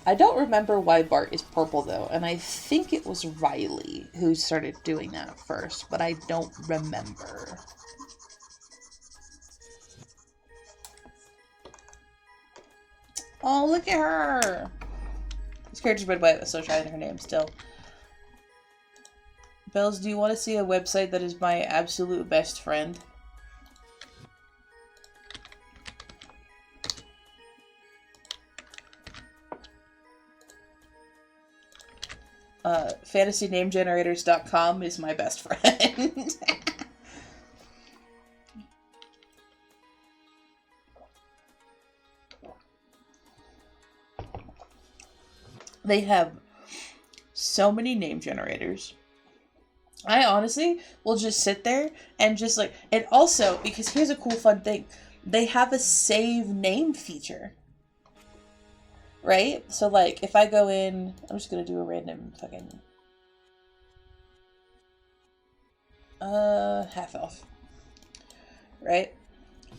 I don't remember why Bart is purple though, and I think it was Riley who started doing that first, but I don't remember. Oh, look at her! This character's red white, so trying her name still. Bells, do you want to see a website that is my absolute best friend? FantasyNameGenerators.com is my best friend. They have so many name generators. I honestly will just sit there and just like, and also, because here's a cool fun thing, they have a save name feature. Right? So like, if I go in, I'm just gonna do a random fucking, half elf. Right?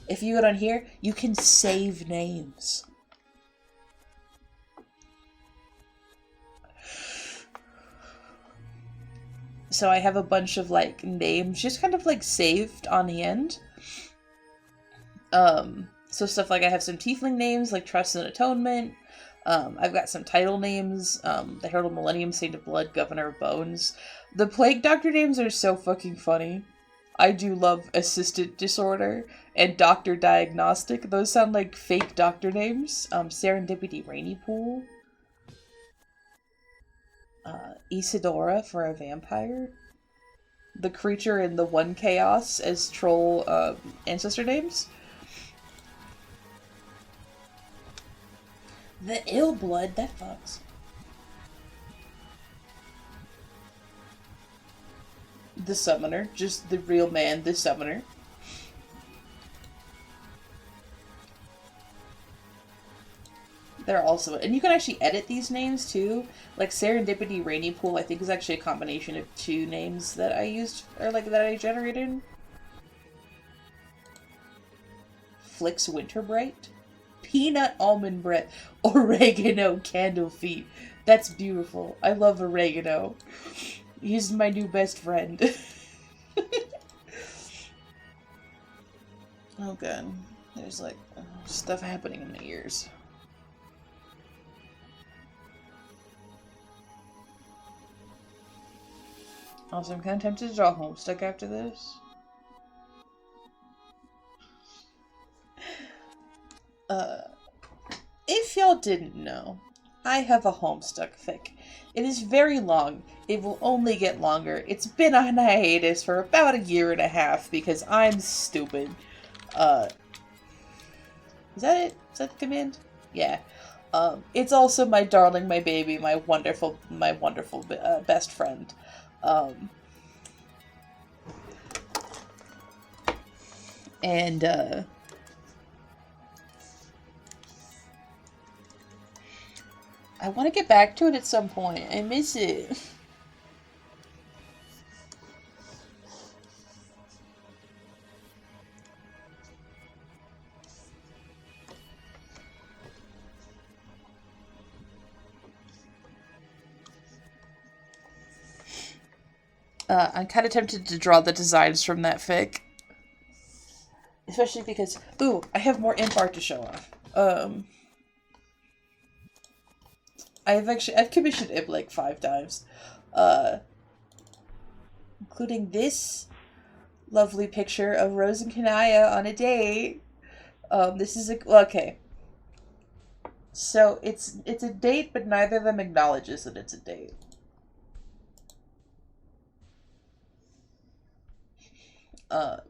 If you go down here, you can save names. So I have a bunch of like names just kind of like saved on the end. So stuff like I have some tiefling names like Trust and Atonement. I've got some title names. The Herald of Millennium, Saint of Blood, Governor of Bones. The Plague Doctor names are so fucking funny. I do love Assistant Disorder and Doctor Diagnostic. Those sound like fake doctor names. Serendipity Rainy Pool. Isidora for a vampire. The creature in the One Chaos as troll ancestor names. The Ill Blood, that fucks. The Summoner, just the real man, the Summoner. They're also, and you can actually edit these names too. Like Serendipity Rainy Pool, I think is actually a combination of two names that I used, or like that I generated. Flix Winterbright. Peanut Almond Bread. Oregano Candle Feet. That's beautiful. I love oregano. He's my new best friend. Oh god. There's like stuff happening in my ears. Also, I'm kind of tempted to draw Homestuck after this. If y'all didn't know, I have a Homestuck fic. It is very long. It will only get longer. It's been on hiatus for about 1.5 years because I'm stupid. Is that it? Is that the command? Yeah. It's also my darling, my baby, my wonderful best friend. I want to get back to it at some point. I miss it. I'm kind of tempted to draw the designs from that fic. Especially because, ooh, I have more imp art to show off. I've commissioned imp like 5 times. Including this lovely picture of Rose and Kanaya on a date. This is okay. So it's a date, but neither of them acknowledges that it's a date.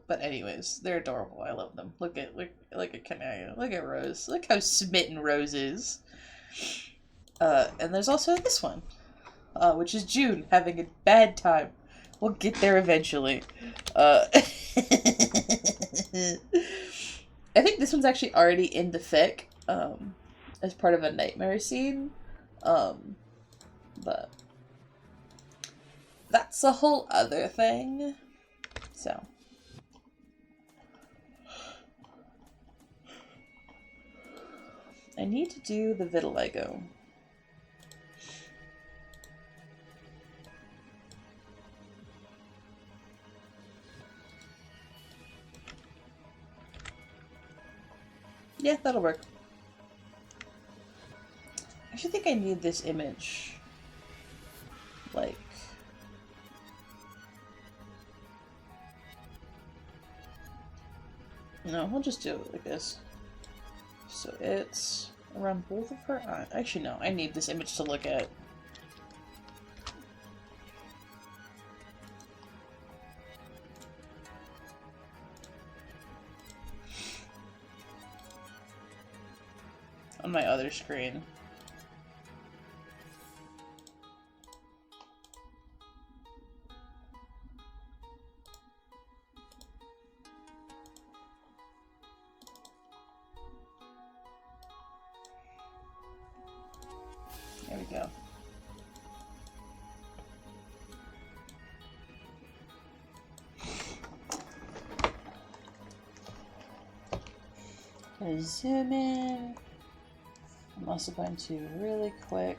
But anyways, they're adorable. I love them. Look at Kanaya. Look at Rose. Look how smitten Rose is. And there's also this one, which is June having a bad time. We'll get there eventually. I think this one's actually already in the fic. as part of a nightmare scene. But that's a whole other thing. So. I need to do the vitiligo. Yeah, that'll work. I actually think I need this image. Like... No, we'll just do it like this. So it's around both of her eyes. Actually, no, I need this image to look at. On my other screen. There we go. Gonna zoom in. I'm also going to really quick.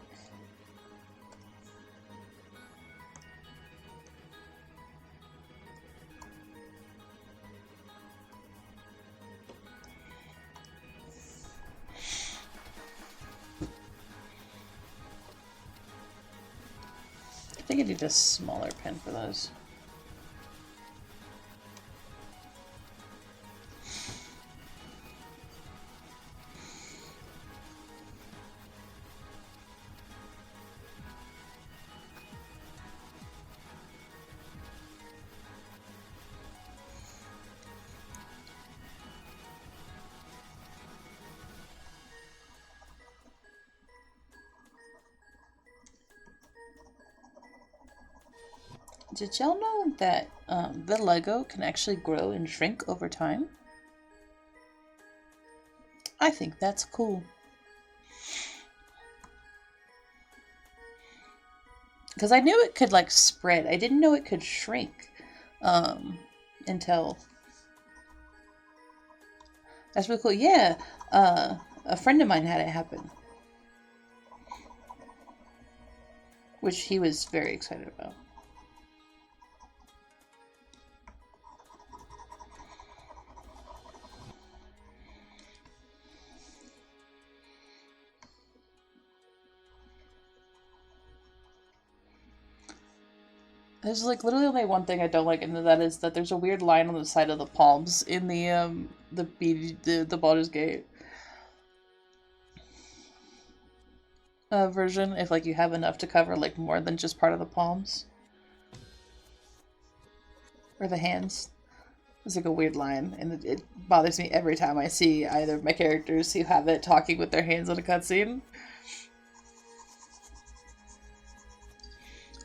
I think I need a smaller pen for those. Did y'all know that vitiligo can actually grow and shrink over time? I think that's cool. Because I knew it could like spread. I didn't know it could shrink until... That's really cool. Yeah, a friend of mine had it happen. Which he was very excited about. There's like literally only one thing I don't like, and that is that there's a weird line on the side of the palms in the Baldur's Gate version. If like you have enough to cover like more than just part of the palms or the hands, it's like a weird line, and it bothers me every time I see either of my characters who have it talking with their hands in a cutscene.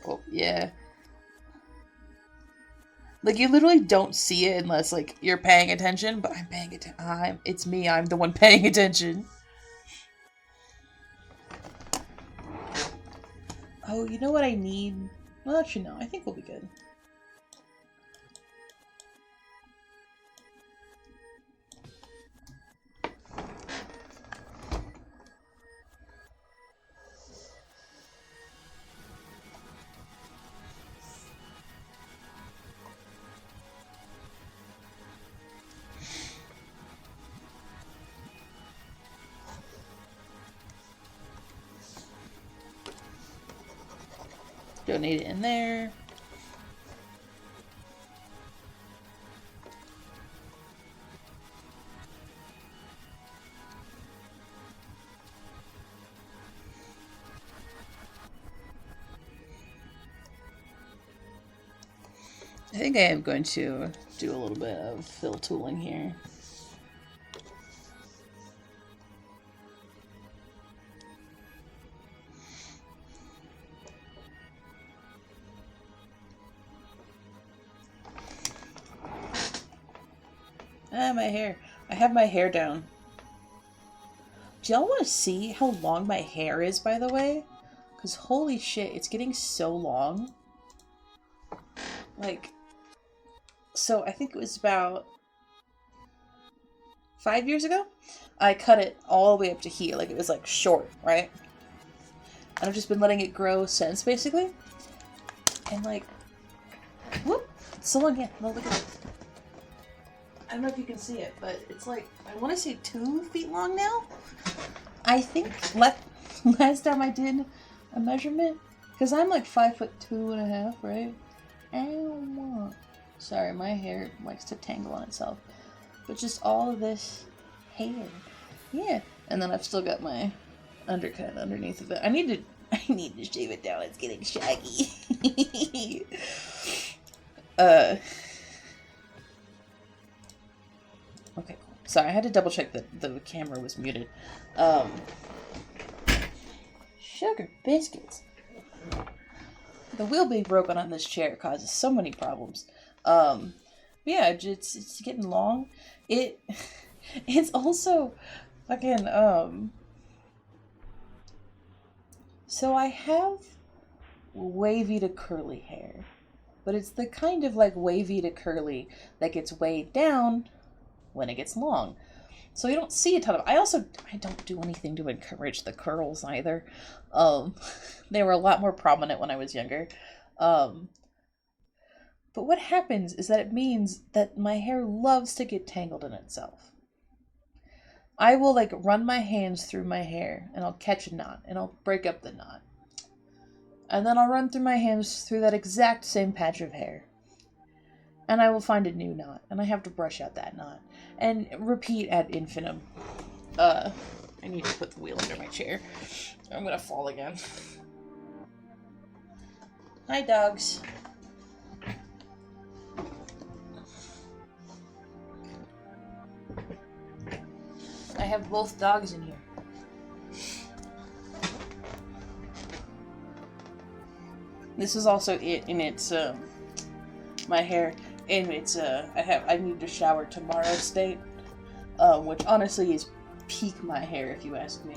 Oh yeah. Like, you literally don't see it unless, like, you're paying attention, but I'm paying attention. It's me, I'm the one paying attention. Oh, you know what I need? Well, actually, no, I think we'll be good. Donate it in there. I think I am going to do a little bit of fill tooling here. Ah, my hair. I have my hair down. Do y'all want to see how long my hair is, by the way? Because holy shit, it's getting so long. Like, so I think it was about 5 years ago, I cut it all the way up to here. Like, it was like short, right? And I've just been letting it grow since, basically. And like, whoop, it's so long again. No, look at it. I don't know if you can see it, but it's like, I want to say 2 feet long now. I think last time I did a measurement, because I'm like 5'2.5", right? Ow. Sorry, my hair likes to tangle on itself. But just all of this hair. Yeah. And then I've still got my undercut underneath of it. I need to shave it down. It's getting shaggy. Okay, cool. Sorry, I had to double check that the camera was muted. Sugar biscuits. The wheel being broken on this chair causes so many problems. Yeah, it's getting long. It's also fucking, so I have wavy to curly hair, but it's the kind of like wavy to curly that gets weighed down when it gets long. So you don't see a ton of, I don't do anything to encourage the curls either. They were a lot more prominent when I was younger. But what happens is that it means that my hair loves to get tangled in itself. I will like run my hands through my hair and I'll catch a knot and I'll break up the knot. And then I'll run through my hands through that exact same patch of hair. And I will find a new knot and I have to brush out that knot. And repeat ad infinitum. I need to put the wheel under my chair. I'm gonna fall again. Hi, dogs. I have both dogs in here. This is also it in its my hair in its I need to shower tomorrow state, which honestly is peak my hair if you ask me.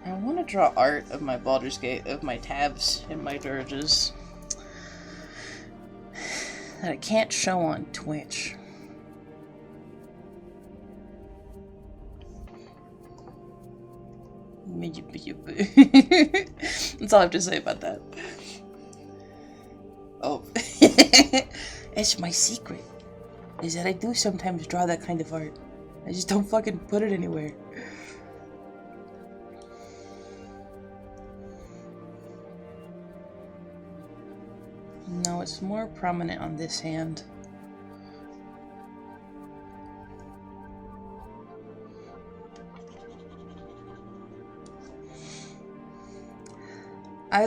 I want to draw art of my Baldur's Gate, of my tabs and my dirges that I can't show on Twitch. That's all I have to say about that. Oh. It's my secret, is that I do sometimes draw that kind of art. I just don't fucking put it anywhere. No, it's more prominent on this hand.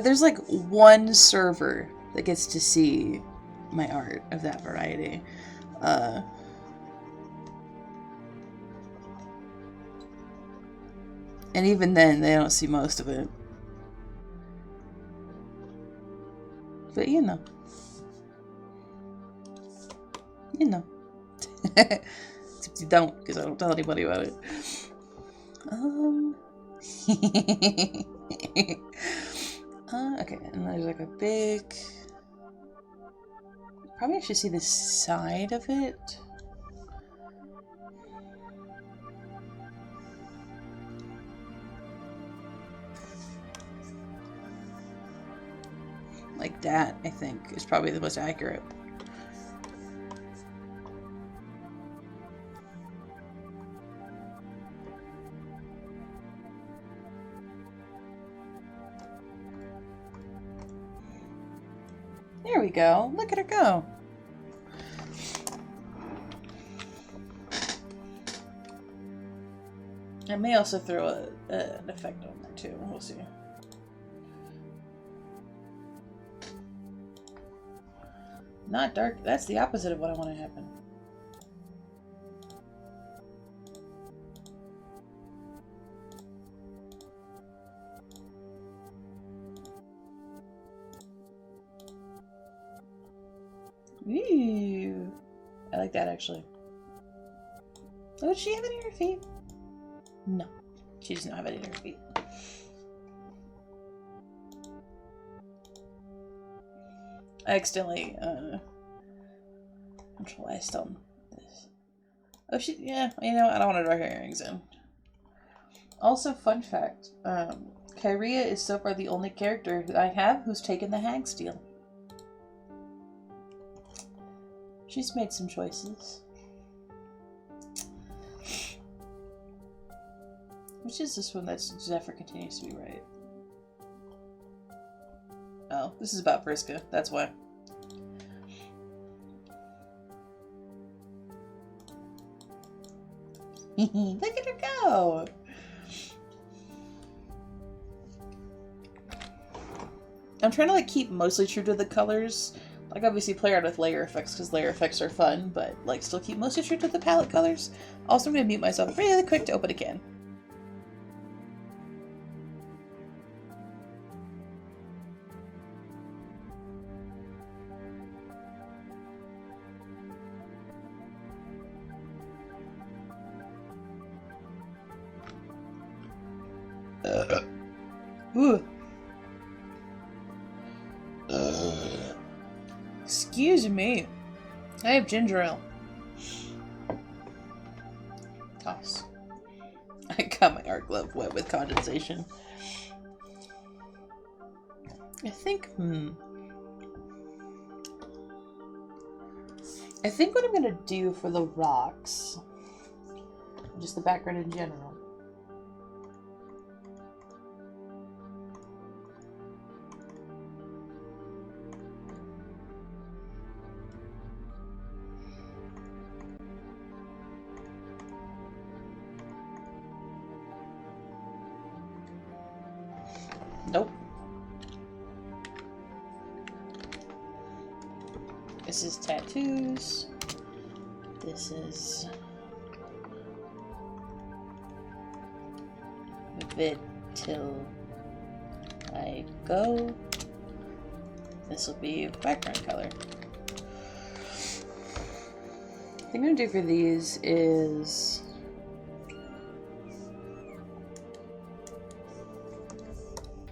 There's like one server that gets to see my art of that variety. And even then, they don't see most of it. But you know. You know. Except you don't, because I don't tell anybody about it. Okay, and there's like a big... Probably I should see the side of it. Like that, I think, is probably the most accurate. There we go. Look at her go. I may also throw an effect on there too. We'll see. Not dark. That's the opposite of what I want to happen. Ooh. I like that actually. Oh, does she have any of her feet? No. She does not have any of her feet. I accidentally, control I still this. Oh, yeah, you know, I don't want to draw her earrings in. Also, fun fact, Kyria is so far the only character I have who's taken the hag steal. She's made some choices. Which is this one that Zephyr continues to be right? Oh, this is about Vriska, that's why. Look at her go! I'm trying to like keep mostly true to the colors. Like obviously play around with layer effects because layer effects are fun, but like still keep mostly true to the palette colors. Also I'm gonna mute myself really quick to open a can. Ooh. Excuse me. I have ginger ale. Toss. I got my art glove wet with condensation. I think, I think what I'm gonna do for the rocks, just the background in general, nope. This is tattoos. This is till I go. This will be background color. The thing I'm gonna do for these is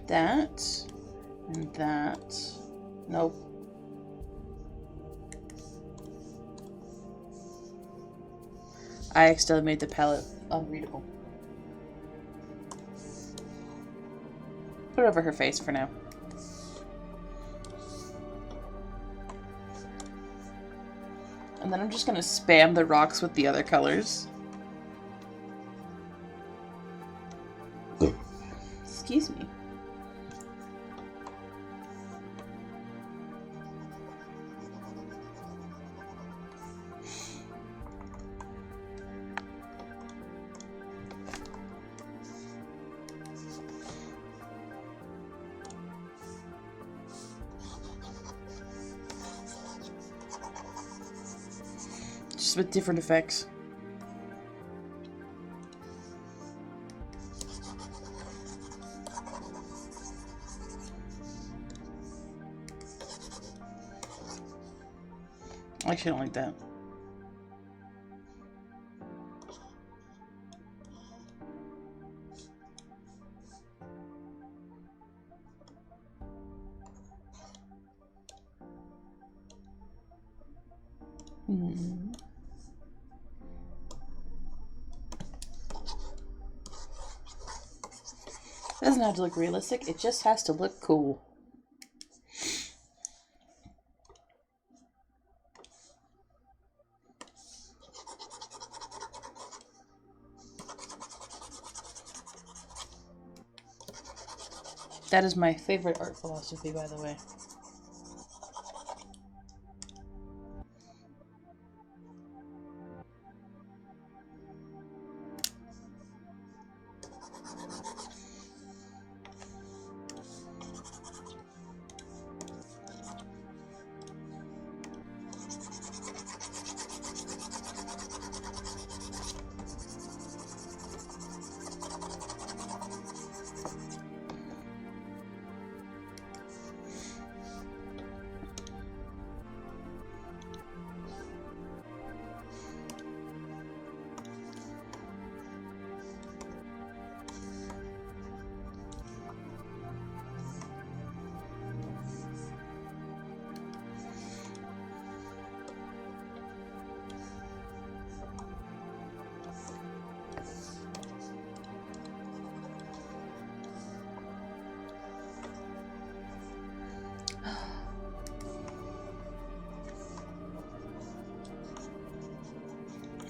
that and that. Nope. I accidentally made the palette unreadable. Put it over her face for now. And then I'm just gonna spam the rocks with the other colors. Excuse me. Just with different effects. I actually don't like that. Doesn't have to look realistic, it just has to look cool. That is my favorite art philosophy, by the way.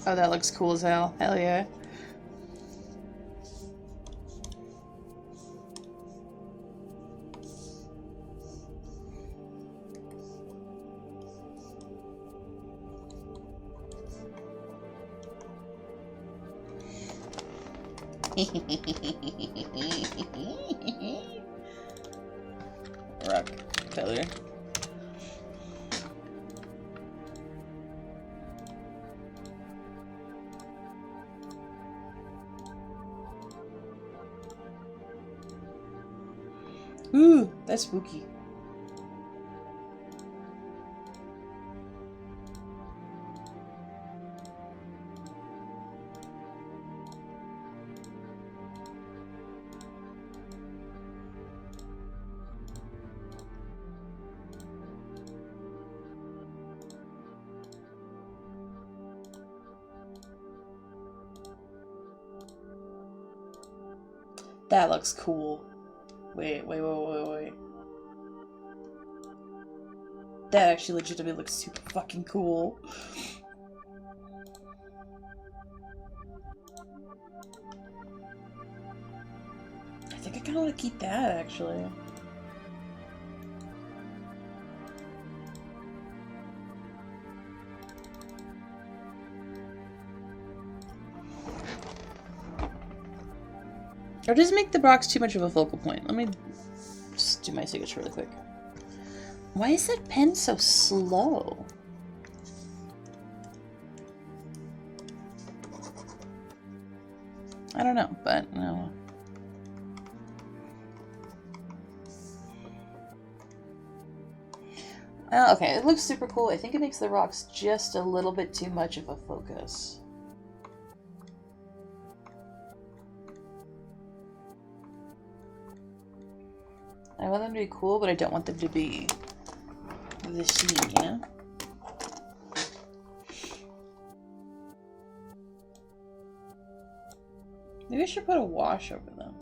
Oh, that looks cool as hell. Hell yeah. Rock failure. Ooh, that's spooky. That looks cool. Wait. That actually legitimately looks super fucking cool. I think I kinda wanna keep that, actually. Or does it make the box too much of a focal point? Let me just do my signature really quick. Why is that pen so slow? I don't know, but no. Okay, it looks super cool. I think it makes the rocks just a little bit too much of a focus. I want them to be cool, but I don't want them to be the scene, you know? Maybe I should put a wash over them.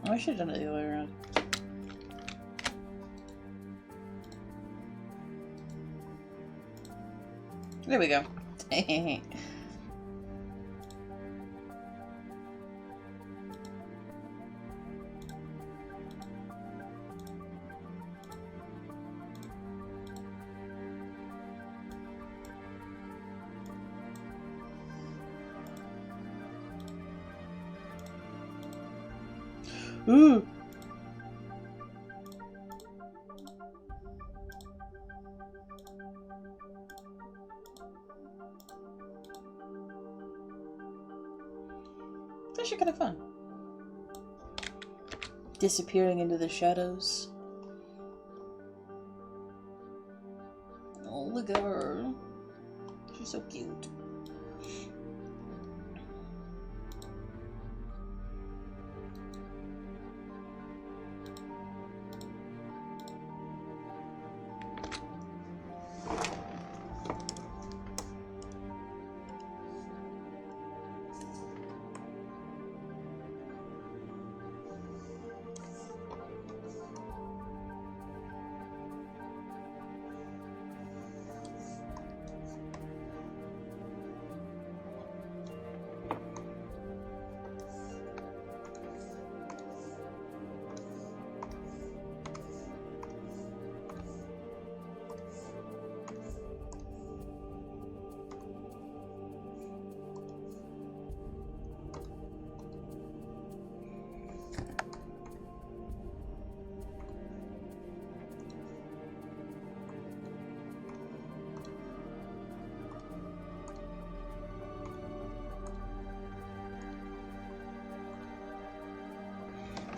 I should have done it the other way around. There we go. Ooh. It's actually kind of fun. Disappearing into the shadows. Oh, look at her. She's so cute.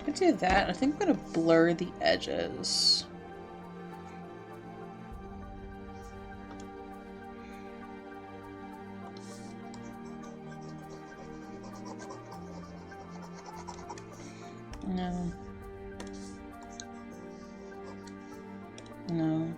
I'm gonna do that. I think I'm gonna blur the edges. No. No.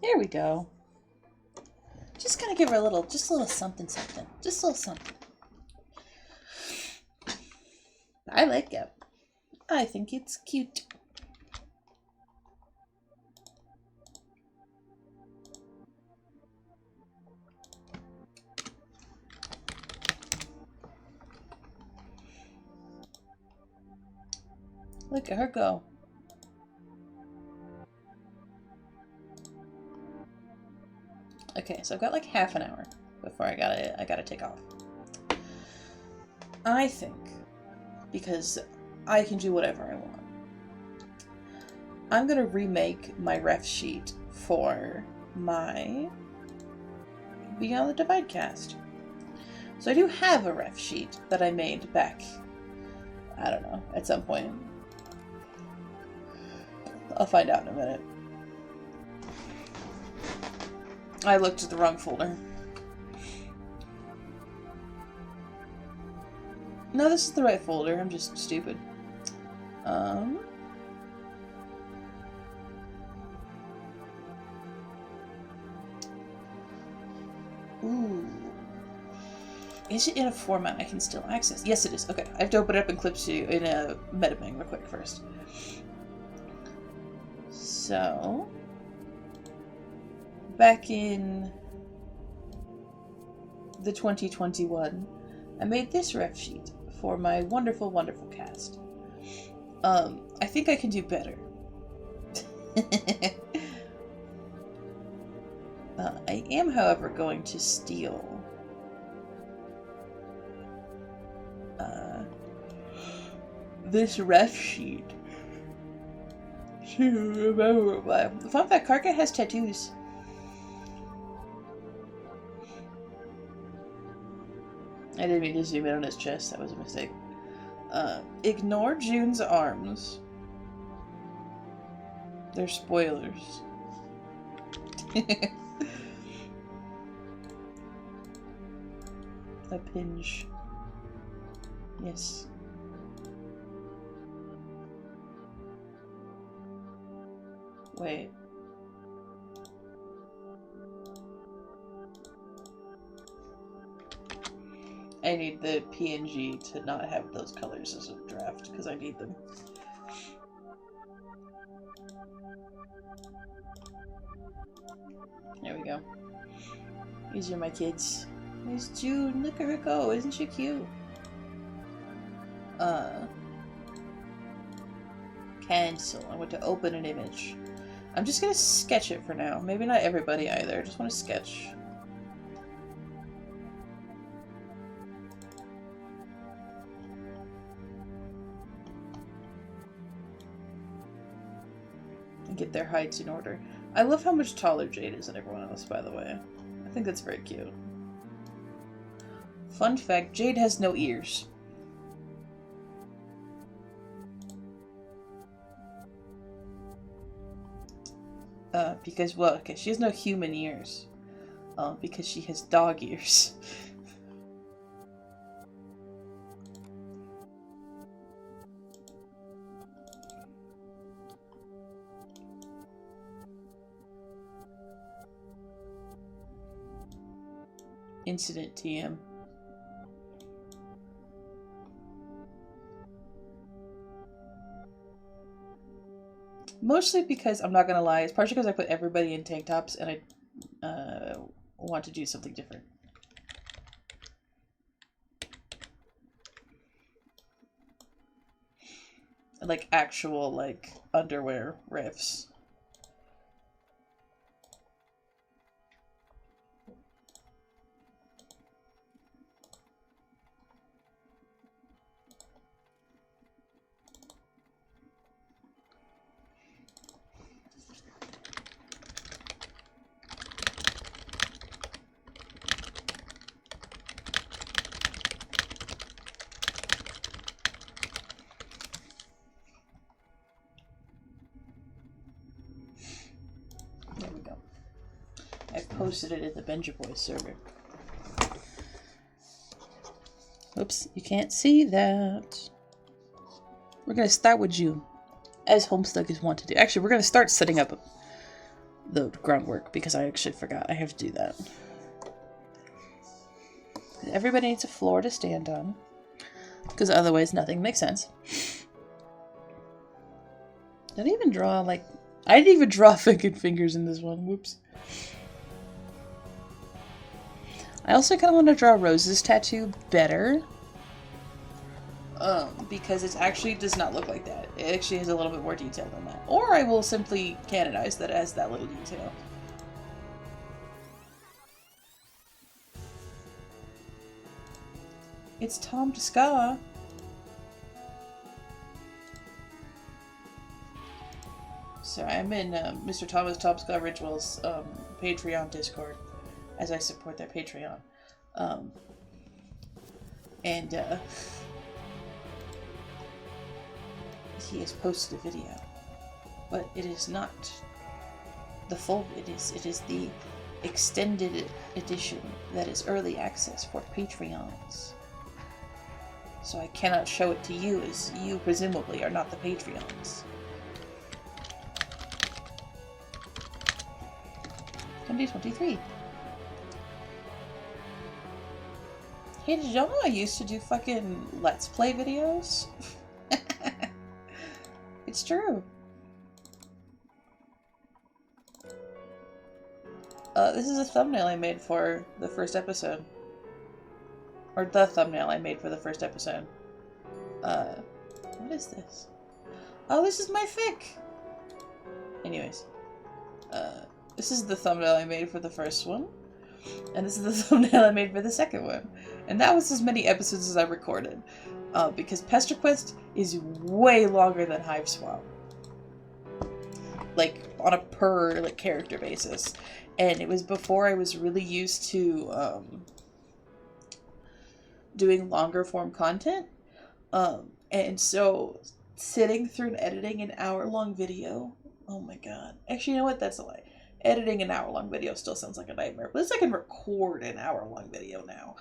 There we go. Just gonna give her a little, just a little something, something. Just a little something. I like it. I think it's cute. Look at her go. Okay, so I've got like half an hour before I gotta take off. I think, because I can do whatever I want, I'm gonna remake my ref sheet for my Beyond the Divide cast. So I do have a ref sheet that I made back, I don't know, at some point. I'll find out in a minute. I looked at the wrong folder. No, this is the right folder. I'm just stupid. Ooh. Is it in a format I can still access? Yes, it is. Okay, I have to open it up in Clipstudio in a MetaBang real quick first. So, back in the 2021, I made this ref sheet for my wonderful, wonderful cast. I think I can do better. I am, however, going to steal this ref sheet to remember why. Fun fact, Karka has tattoos. I didn't mean to zoom in on his chest, that was a mistake. Ignore June's arms. They're spoilers. A pinch. Yes. Wait. I need the PNG to not have those colors as a draft, because I need them. There we go. These are my kids. There's June. Look at her go. Isn't she cute? Cancel. I want to open an image. I'm just gonna sketch it for now. Maybe not everybody either. I just want to sketch. And get their heights in order. I love how much taller Jade is than everyone else, by the way. I think that's very cute. Fun fact, Jade has no ears. Because, well, okay, she has no human ears. Because she has dog ears. Incident TM. Mostly because, I'm not gonna lie, it's partially because I put everybody in tank tops and I want to do something different. Like actual, like, underwear riffs. There we go. I posted it in the Benja Boys server. Oops, you can't see that. We're gonna start with June, as Homestuckers want to do. Actually, we're gonna start setting up the groundwork because I actually forgot. I have to do that. Everybody needs a floor to stand on, because otherwise nothing makes sense. Did I even draw, like... I didn't even draw fucking fingers in this one. Whoops. I also kind of want to draw Rose's tattoo better. Because it actually does not look like that. It actually has a little bit more detail than that. Or I will simply canonize that as that little detail. It's Tom Ska. So I'm in Mr. Tom Ska Rituals Patreon Discord, as I support their Patreon. He has posted a video, but it is not the full. It is the extended edition that is early access for Patreons. So I cannot show it to you, as you presumably are not the Patreons. 2023. Hey, did y'all know I used to do fucking Let's Play videos? It's true. This is a thumbnail I made for the first episode. Or the thumbnail I made for the first episode. What is this? Oh, this is my fic! Anyways. This is the thumbnail I made for the first one. And this is the thumbnail I made for the second one. And that was as many episodes as I recorded. Because Pester Quest is way longer than Hive Swap. Like, on a per, like, character basis. And it was before I was really used to, doing longer form content. And so, sitting through and editing an hour-long video, oh my god. Actually, you know what? That's a lie. Editing an hour-long video still sounds like a nightmare. But at least I can record an hour-long video now.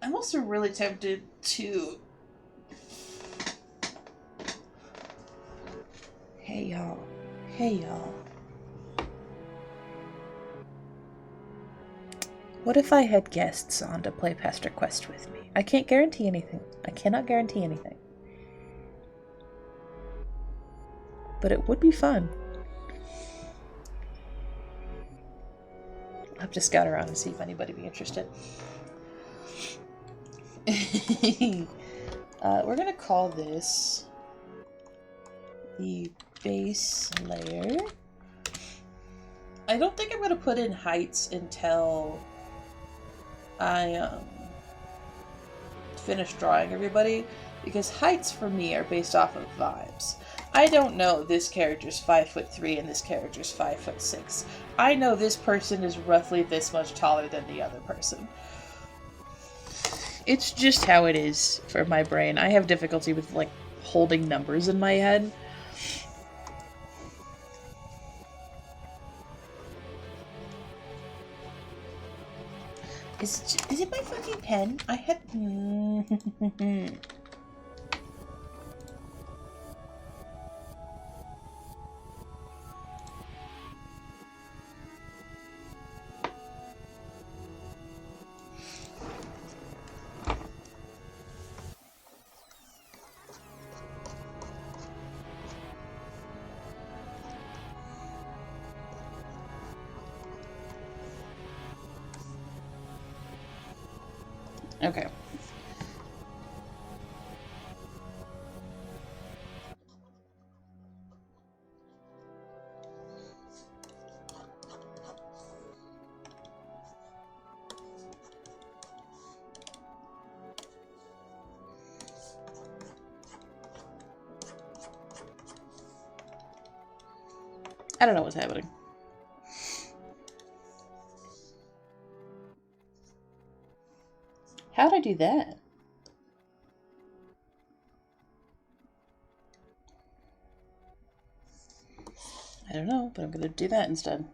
I'm also really tempted to... Hey, y'all. Hey, y'all. What if I had guests on to play Pester Quest with me? I can't guarantee anything. I cannot guarantee anything. But it would be fun. I'll have to scout around and see if anybody would be interested. We're gonna call this the base layer. I don't think I'm gonna put in heights until I finish drawing everybody, because heights for me are based off of vibes. I don't know this character's 5'3" and this character's 5'6". I know this person is roughly this much taller than the other person. It's just how it is for my brain. I have difficulty with, like, holding numbers in my head. Is it my fucking pen? I had... Okay. I don't know what's happening. How'd I do that? I don't know, but I'm gonna do that instead.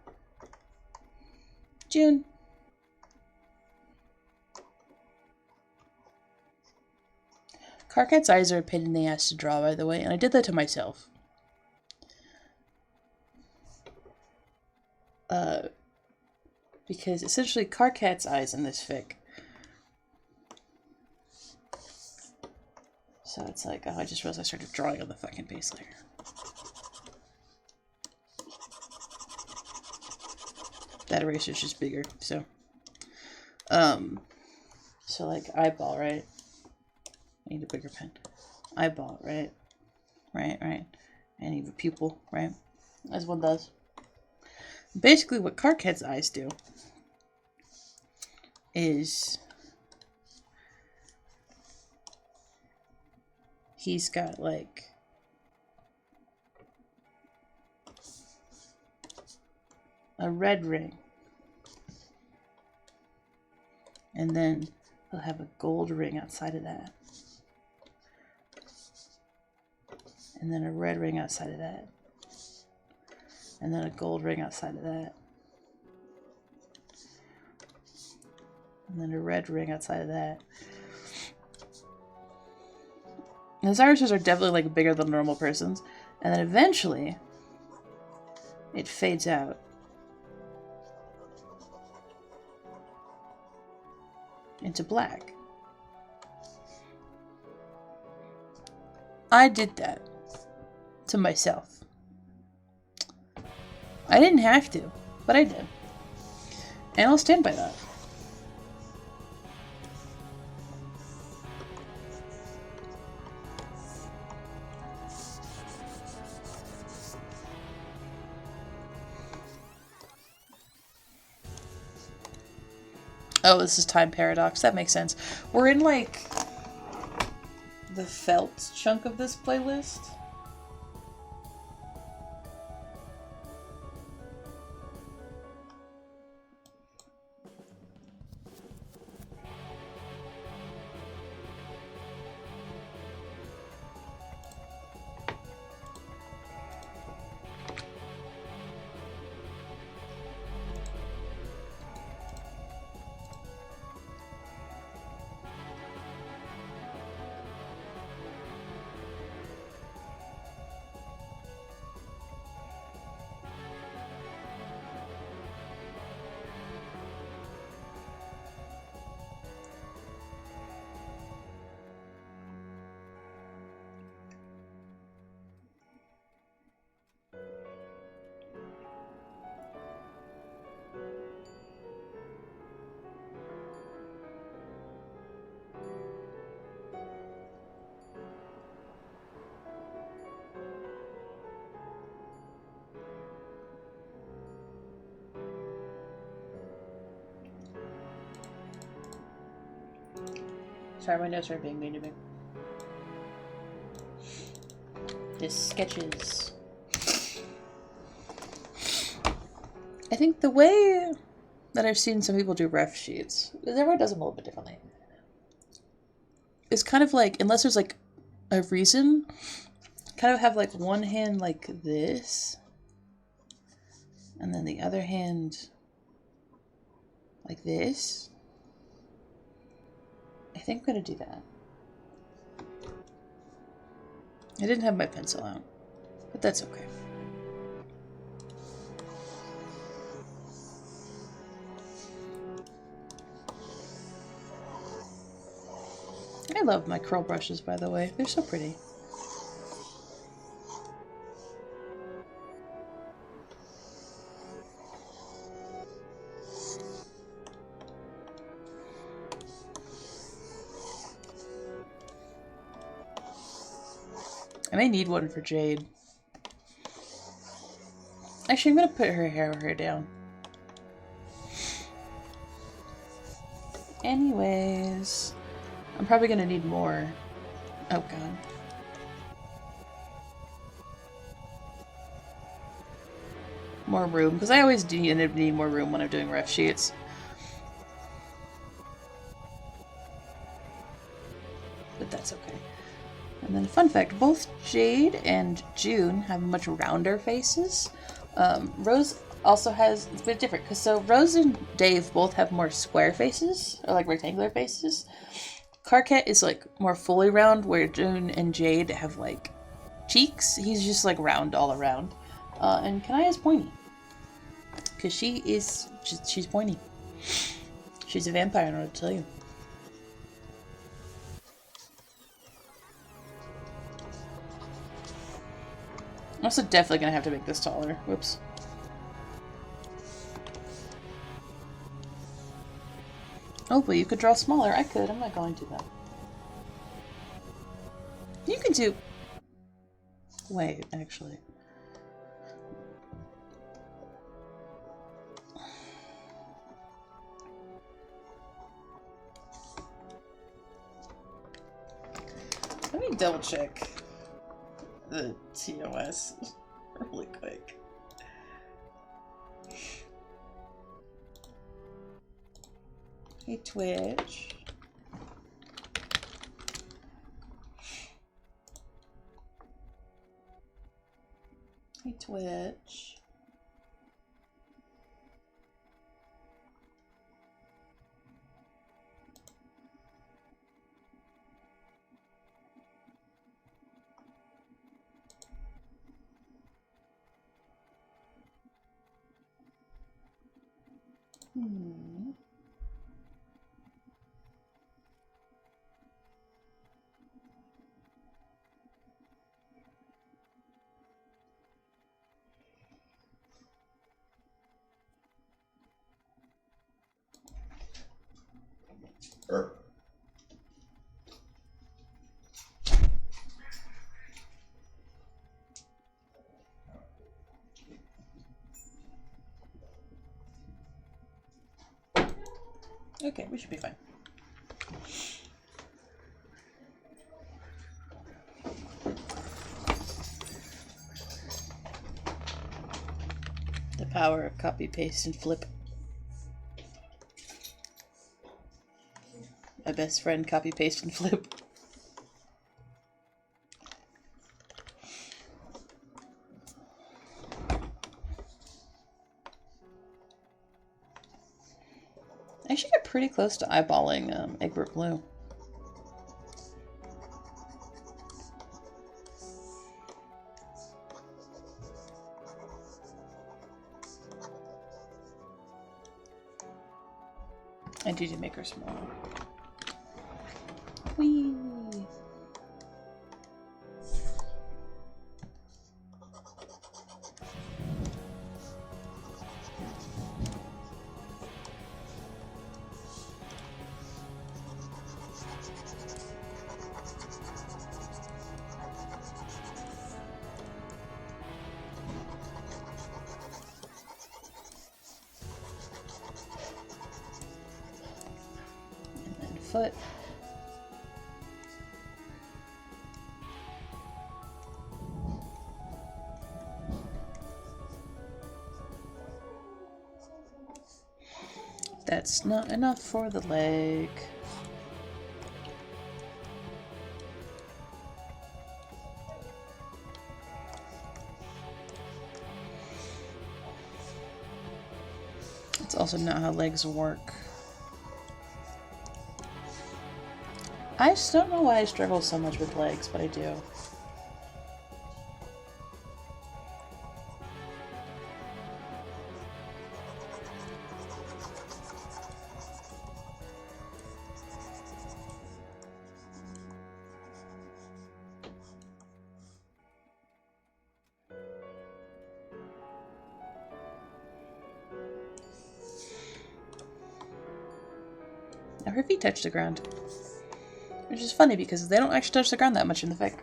June. Carcat's eyes are a pain in the ass to draw, by the way, and I did that to myself. Because essentially Carcat's eyes in this fic. So it's like, oh, I just realized I started drawing on the fucking base layer. That eraser's just bigger, so. So like eyeball, right? I need a bigger pen. Eyeball, right? Right. I need a pupil, right? As one does. Basically what Carcat's eyes do is he's got like a red ring, and then he'll have a gold ring outside of that, and then a red ring outside of that, and then a gold ring outside of that, and then a red ring outside of that. And his irises are definitely like bigger than a normal person's, and then eventually it fades out. Into black. I did that to myself. I didn't have to, but I did. And I'll stand by that. Oh, this is time paradox. That makes sense. We're in like the felt chunk of this playlist. Sorry, my notes are being mean to me. This sketches. I think the way that I've seen some people do ref sheets, because everyone does them a little bit differently, it's kind of like, unless there's like a reason, kind of have like one hand like this, and then the other hand like this. I think I'm gonna do that. I didn't have my pencil out, but that's okay. I love my curl brushes, by the way. They're so pretty. I may need one for Jade. Actually, I'm gonna put her hair down. Anyways, I'm probably gonna need more. Oh god. More room, because I always do end up needing more room when I'm doing ref sheets. But that's okay. And then fun fact, both Jade and June have much rounder faces. Rose also has, it's a bit different, because so Rose and Dave both have more square faces, or like rectangular faces. Carquette is like more fully round, where June and Jade have like cheeks. He's just like round all around. And Kanaya's pointy. Because she's pointy. She's a vampire, I don't know what to tell you. I'm also definitely gonna have to make this taller. Whoops. Oh, but you could draw smaller. I could. I'm not going to, though. You can do... Wait, actually. Let me double check the TOS really quick. Hey, Twitch. Hey, Twitch. Okay, we should be fine. The power of copy, paste, and flip. My best friend, copy, paste, and flip. I actually got pretty close to eyeballing Egbert Blue. I need to make her smaller. Whee! Foot. That's not enough for the leg. It's also not how legs work. I just don't know why I struggle so much with legs, but I do. Now her feet touch the ground. Which is funny because they don't actually touch the ground that much in the fic.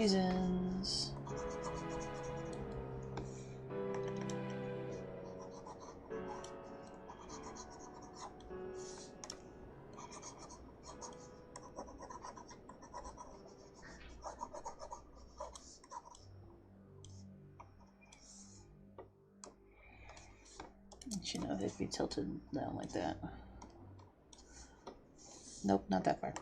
reasons. You know, they'd be tilted down like that. Nope, not that far.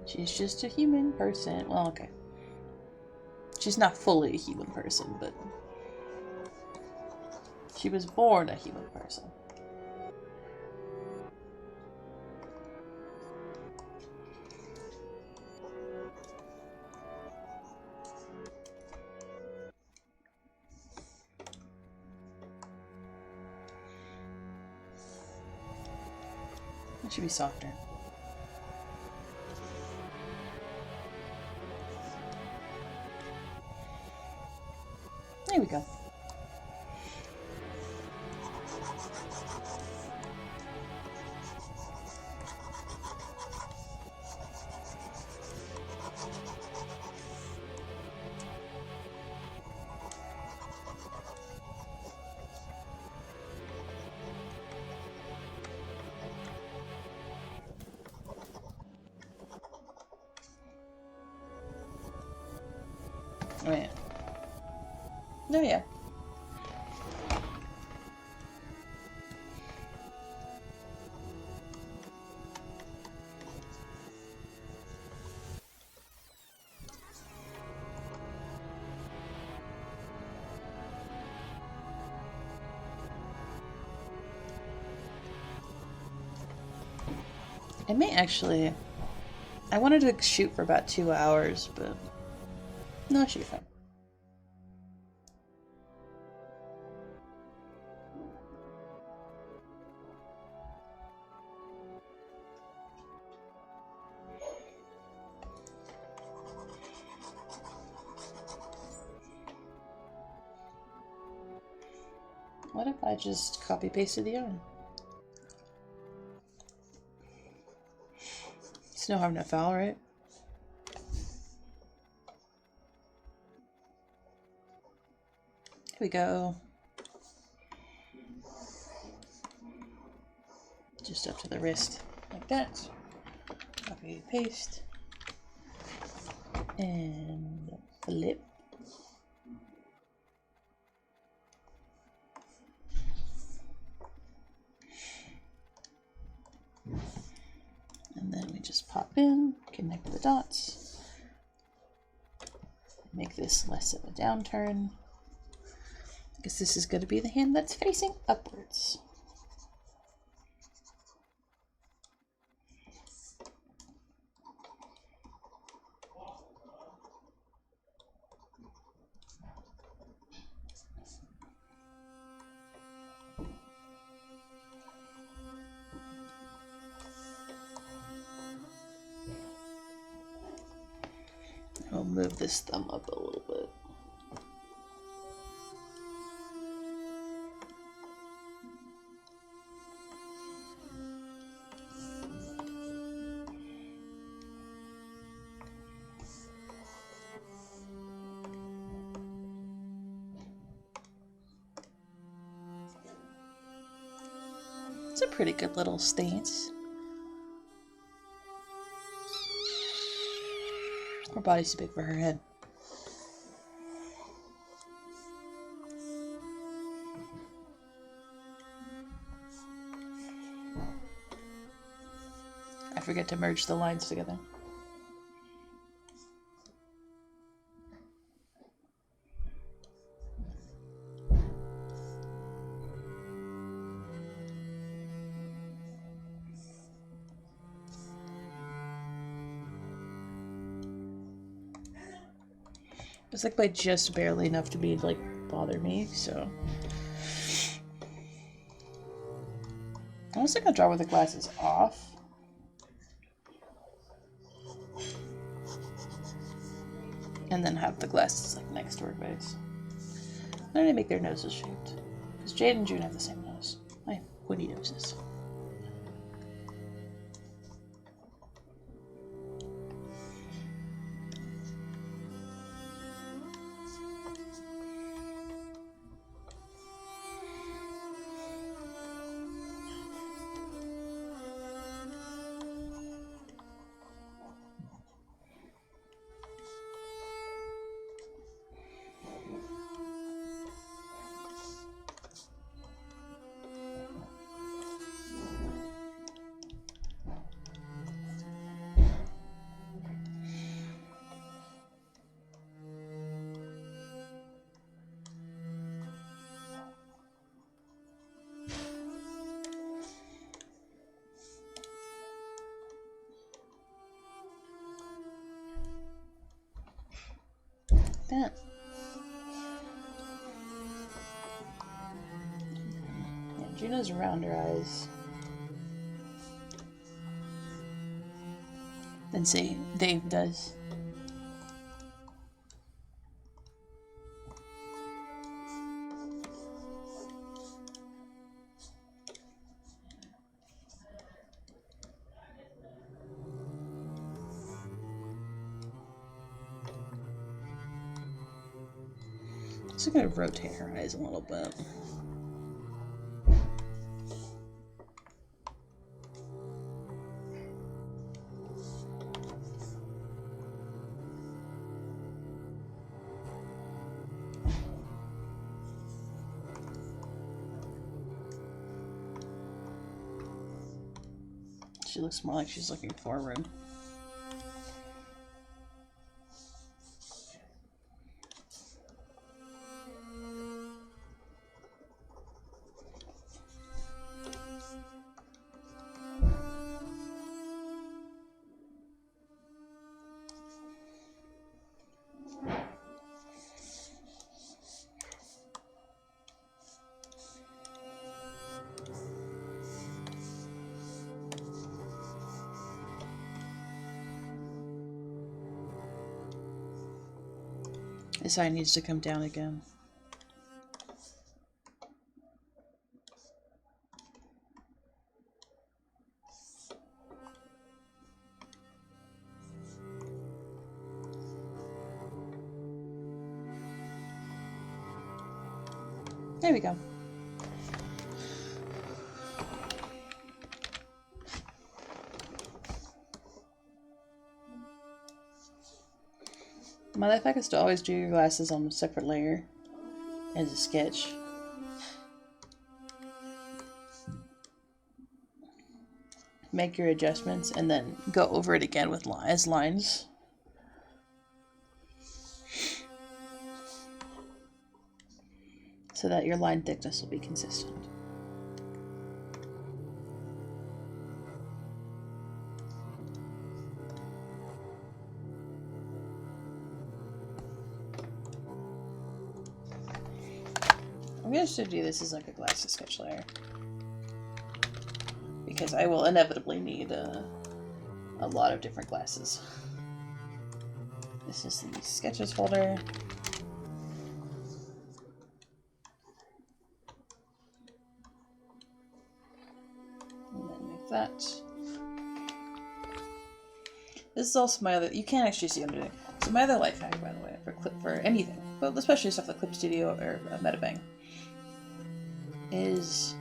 She's just a human person. Well, okay. She's not fully a human person, but she was born a human person. It should be softer. There we go. Oh yeah. No, yeah. I may actually... I wanted to shoot for about 2 hours, but... No, it should be fine. What if I just copy-pasted the yarn? It's no harm, no foul, right? Here we go. Just up to the wrist, like that. Copy, paste. And flip. And then we just pop in, connect the dots, make this less of a downturn, because this is going to be the hand that's facing upwards. I'll move this thumb up a little bit. It's a pretty good little stance. Her body's too big for her head. I forget to merge the lines together. It's like by just barely enough to be like bother me, so. I was gonna draw with the glasses off. And then have the glasses like next to her face. Then they make their noses shaped. Because Jade and June have the same nose. My pointy noses. That. Yeah, Juno's around her eyes. Then see, Dave does. So I'm gonna rotate her eyes a little bit. She looks more like she's looking forward. This eye needs to come down again. There we go. My life hack is to always do your glasses on a separate layer as a sketch. Make your adjustments and then go over it again with as lines. So that your line thickness will be consistent. I'm going to do this as like a glasses sketch layer. Because I will inevitably need a lot of different glasses. This is the sketches folder. And then make that. This is also my other, you can't actually see what I'm doing. So my other life hack, by the way, for anything, but especially stuff like Clip Studio or Metabang, is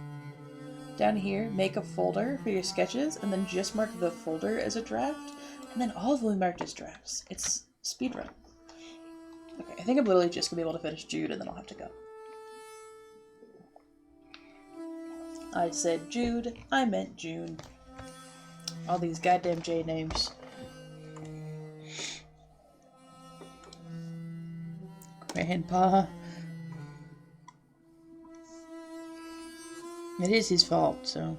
down here, make a folder for your sketches, and then just mark the folder as a draft, and then all of them will be marked as drafts. It's speedrun. Okay, I think I'm literally just gonna be able to finish Jude, and then I'll have to go. I said Jude, I meant June. All these goddamn J names. Grandpa. It is his fault, so.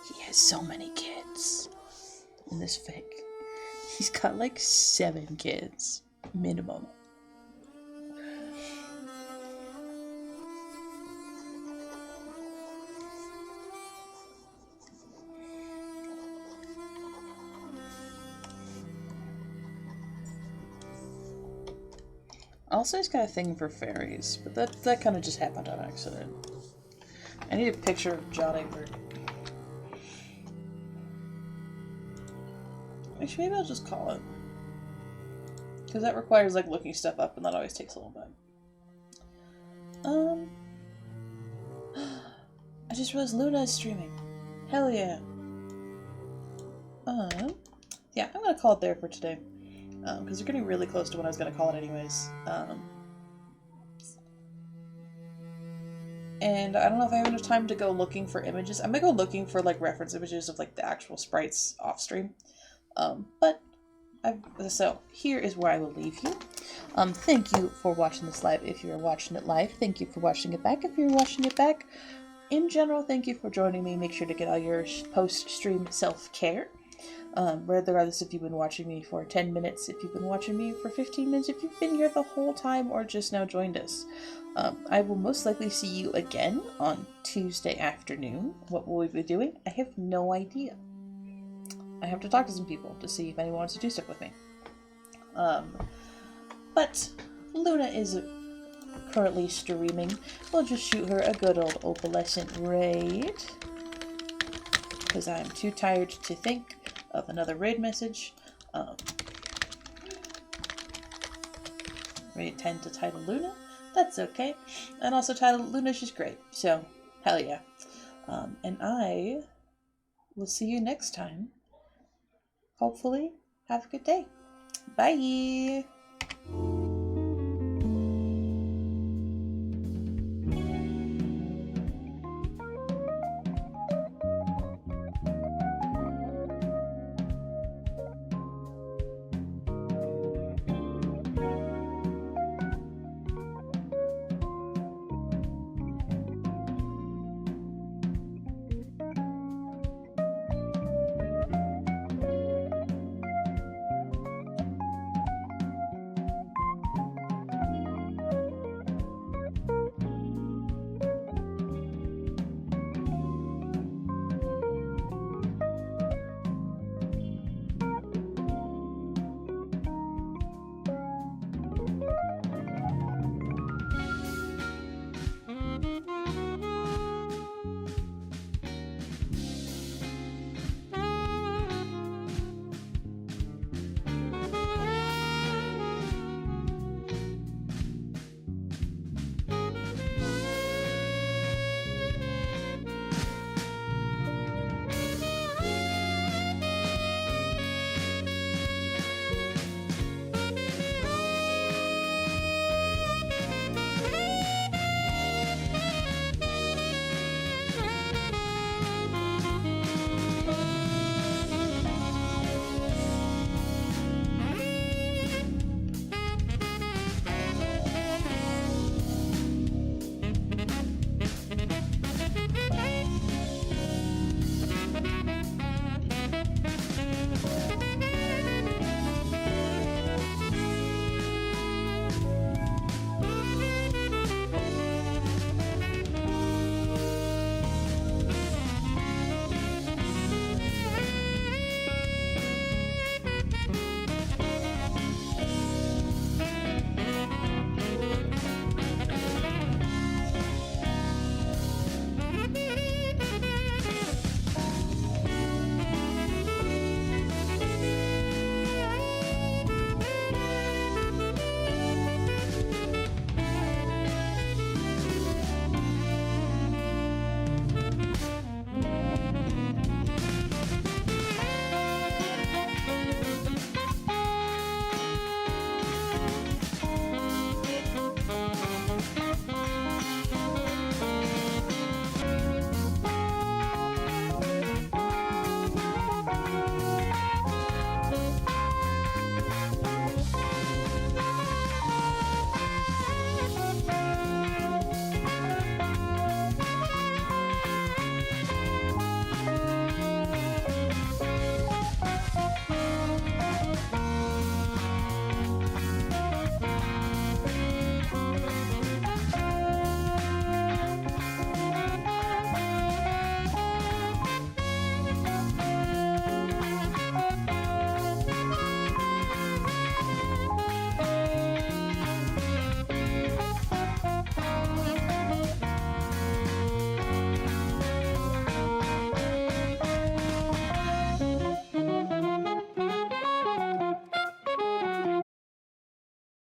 He has so many kids in this fic. He's got like 7 kids, minimum. Also, he's got a thing for fairies, but that kind of just happened on accident. I need a picture of John Egbert. Actually, maybe I'll just call it. Because that requires, like, looking stuff up, and that always takes a little bit. I just realized Luna is streaming. Hell yeah. Yeah, I'm gonna call it there for today. Because we're getting really close to when I was gonna call it anyways. And I don't know if I have enough time to go looking for images. I'm gonna go looking for, like, reference images of, like, the actual sprites off stream. So here is where I will leave you. Thank you for watching this live if you're watching it live. Thank you for watching it back if you're watching it back. In general, thank you for joining me. Make sure to get all your post-stream self-care. Regardless if you've been watching me for 10 minutes, if you've been watching me for 15 minutes, if you've been here the whole time or just now joined us. I will most likely see you again on Tuesday afternoon. What will we be doing? I have no idea. I have to talk to some people to see if anyone wants to do stuff with me. But Luna is currently streaming. We'll just shoot her a good old opalescent raid. Because I'm too tired to think of another raid message. Raid 10 to title Luna. That's okay. And also title Luna, she's great. So, hell yeah. And I will see you next time. Hopefully, have a good day. Bye!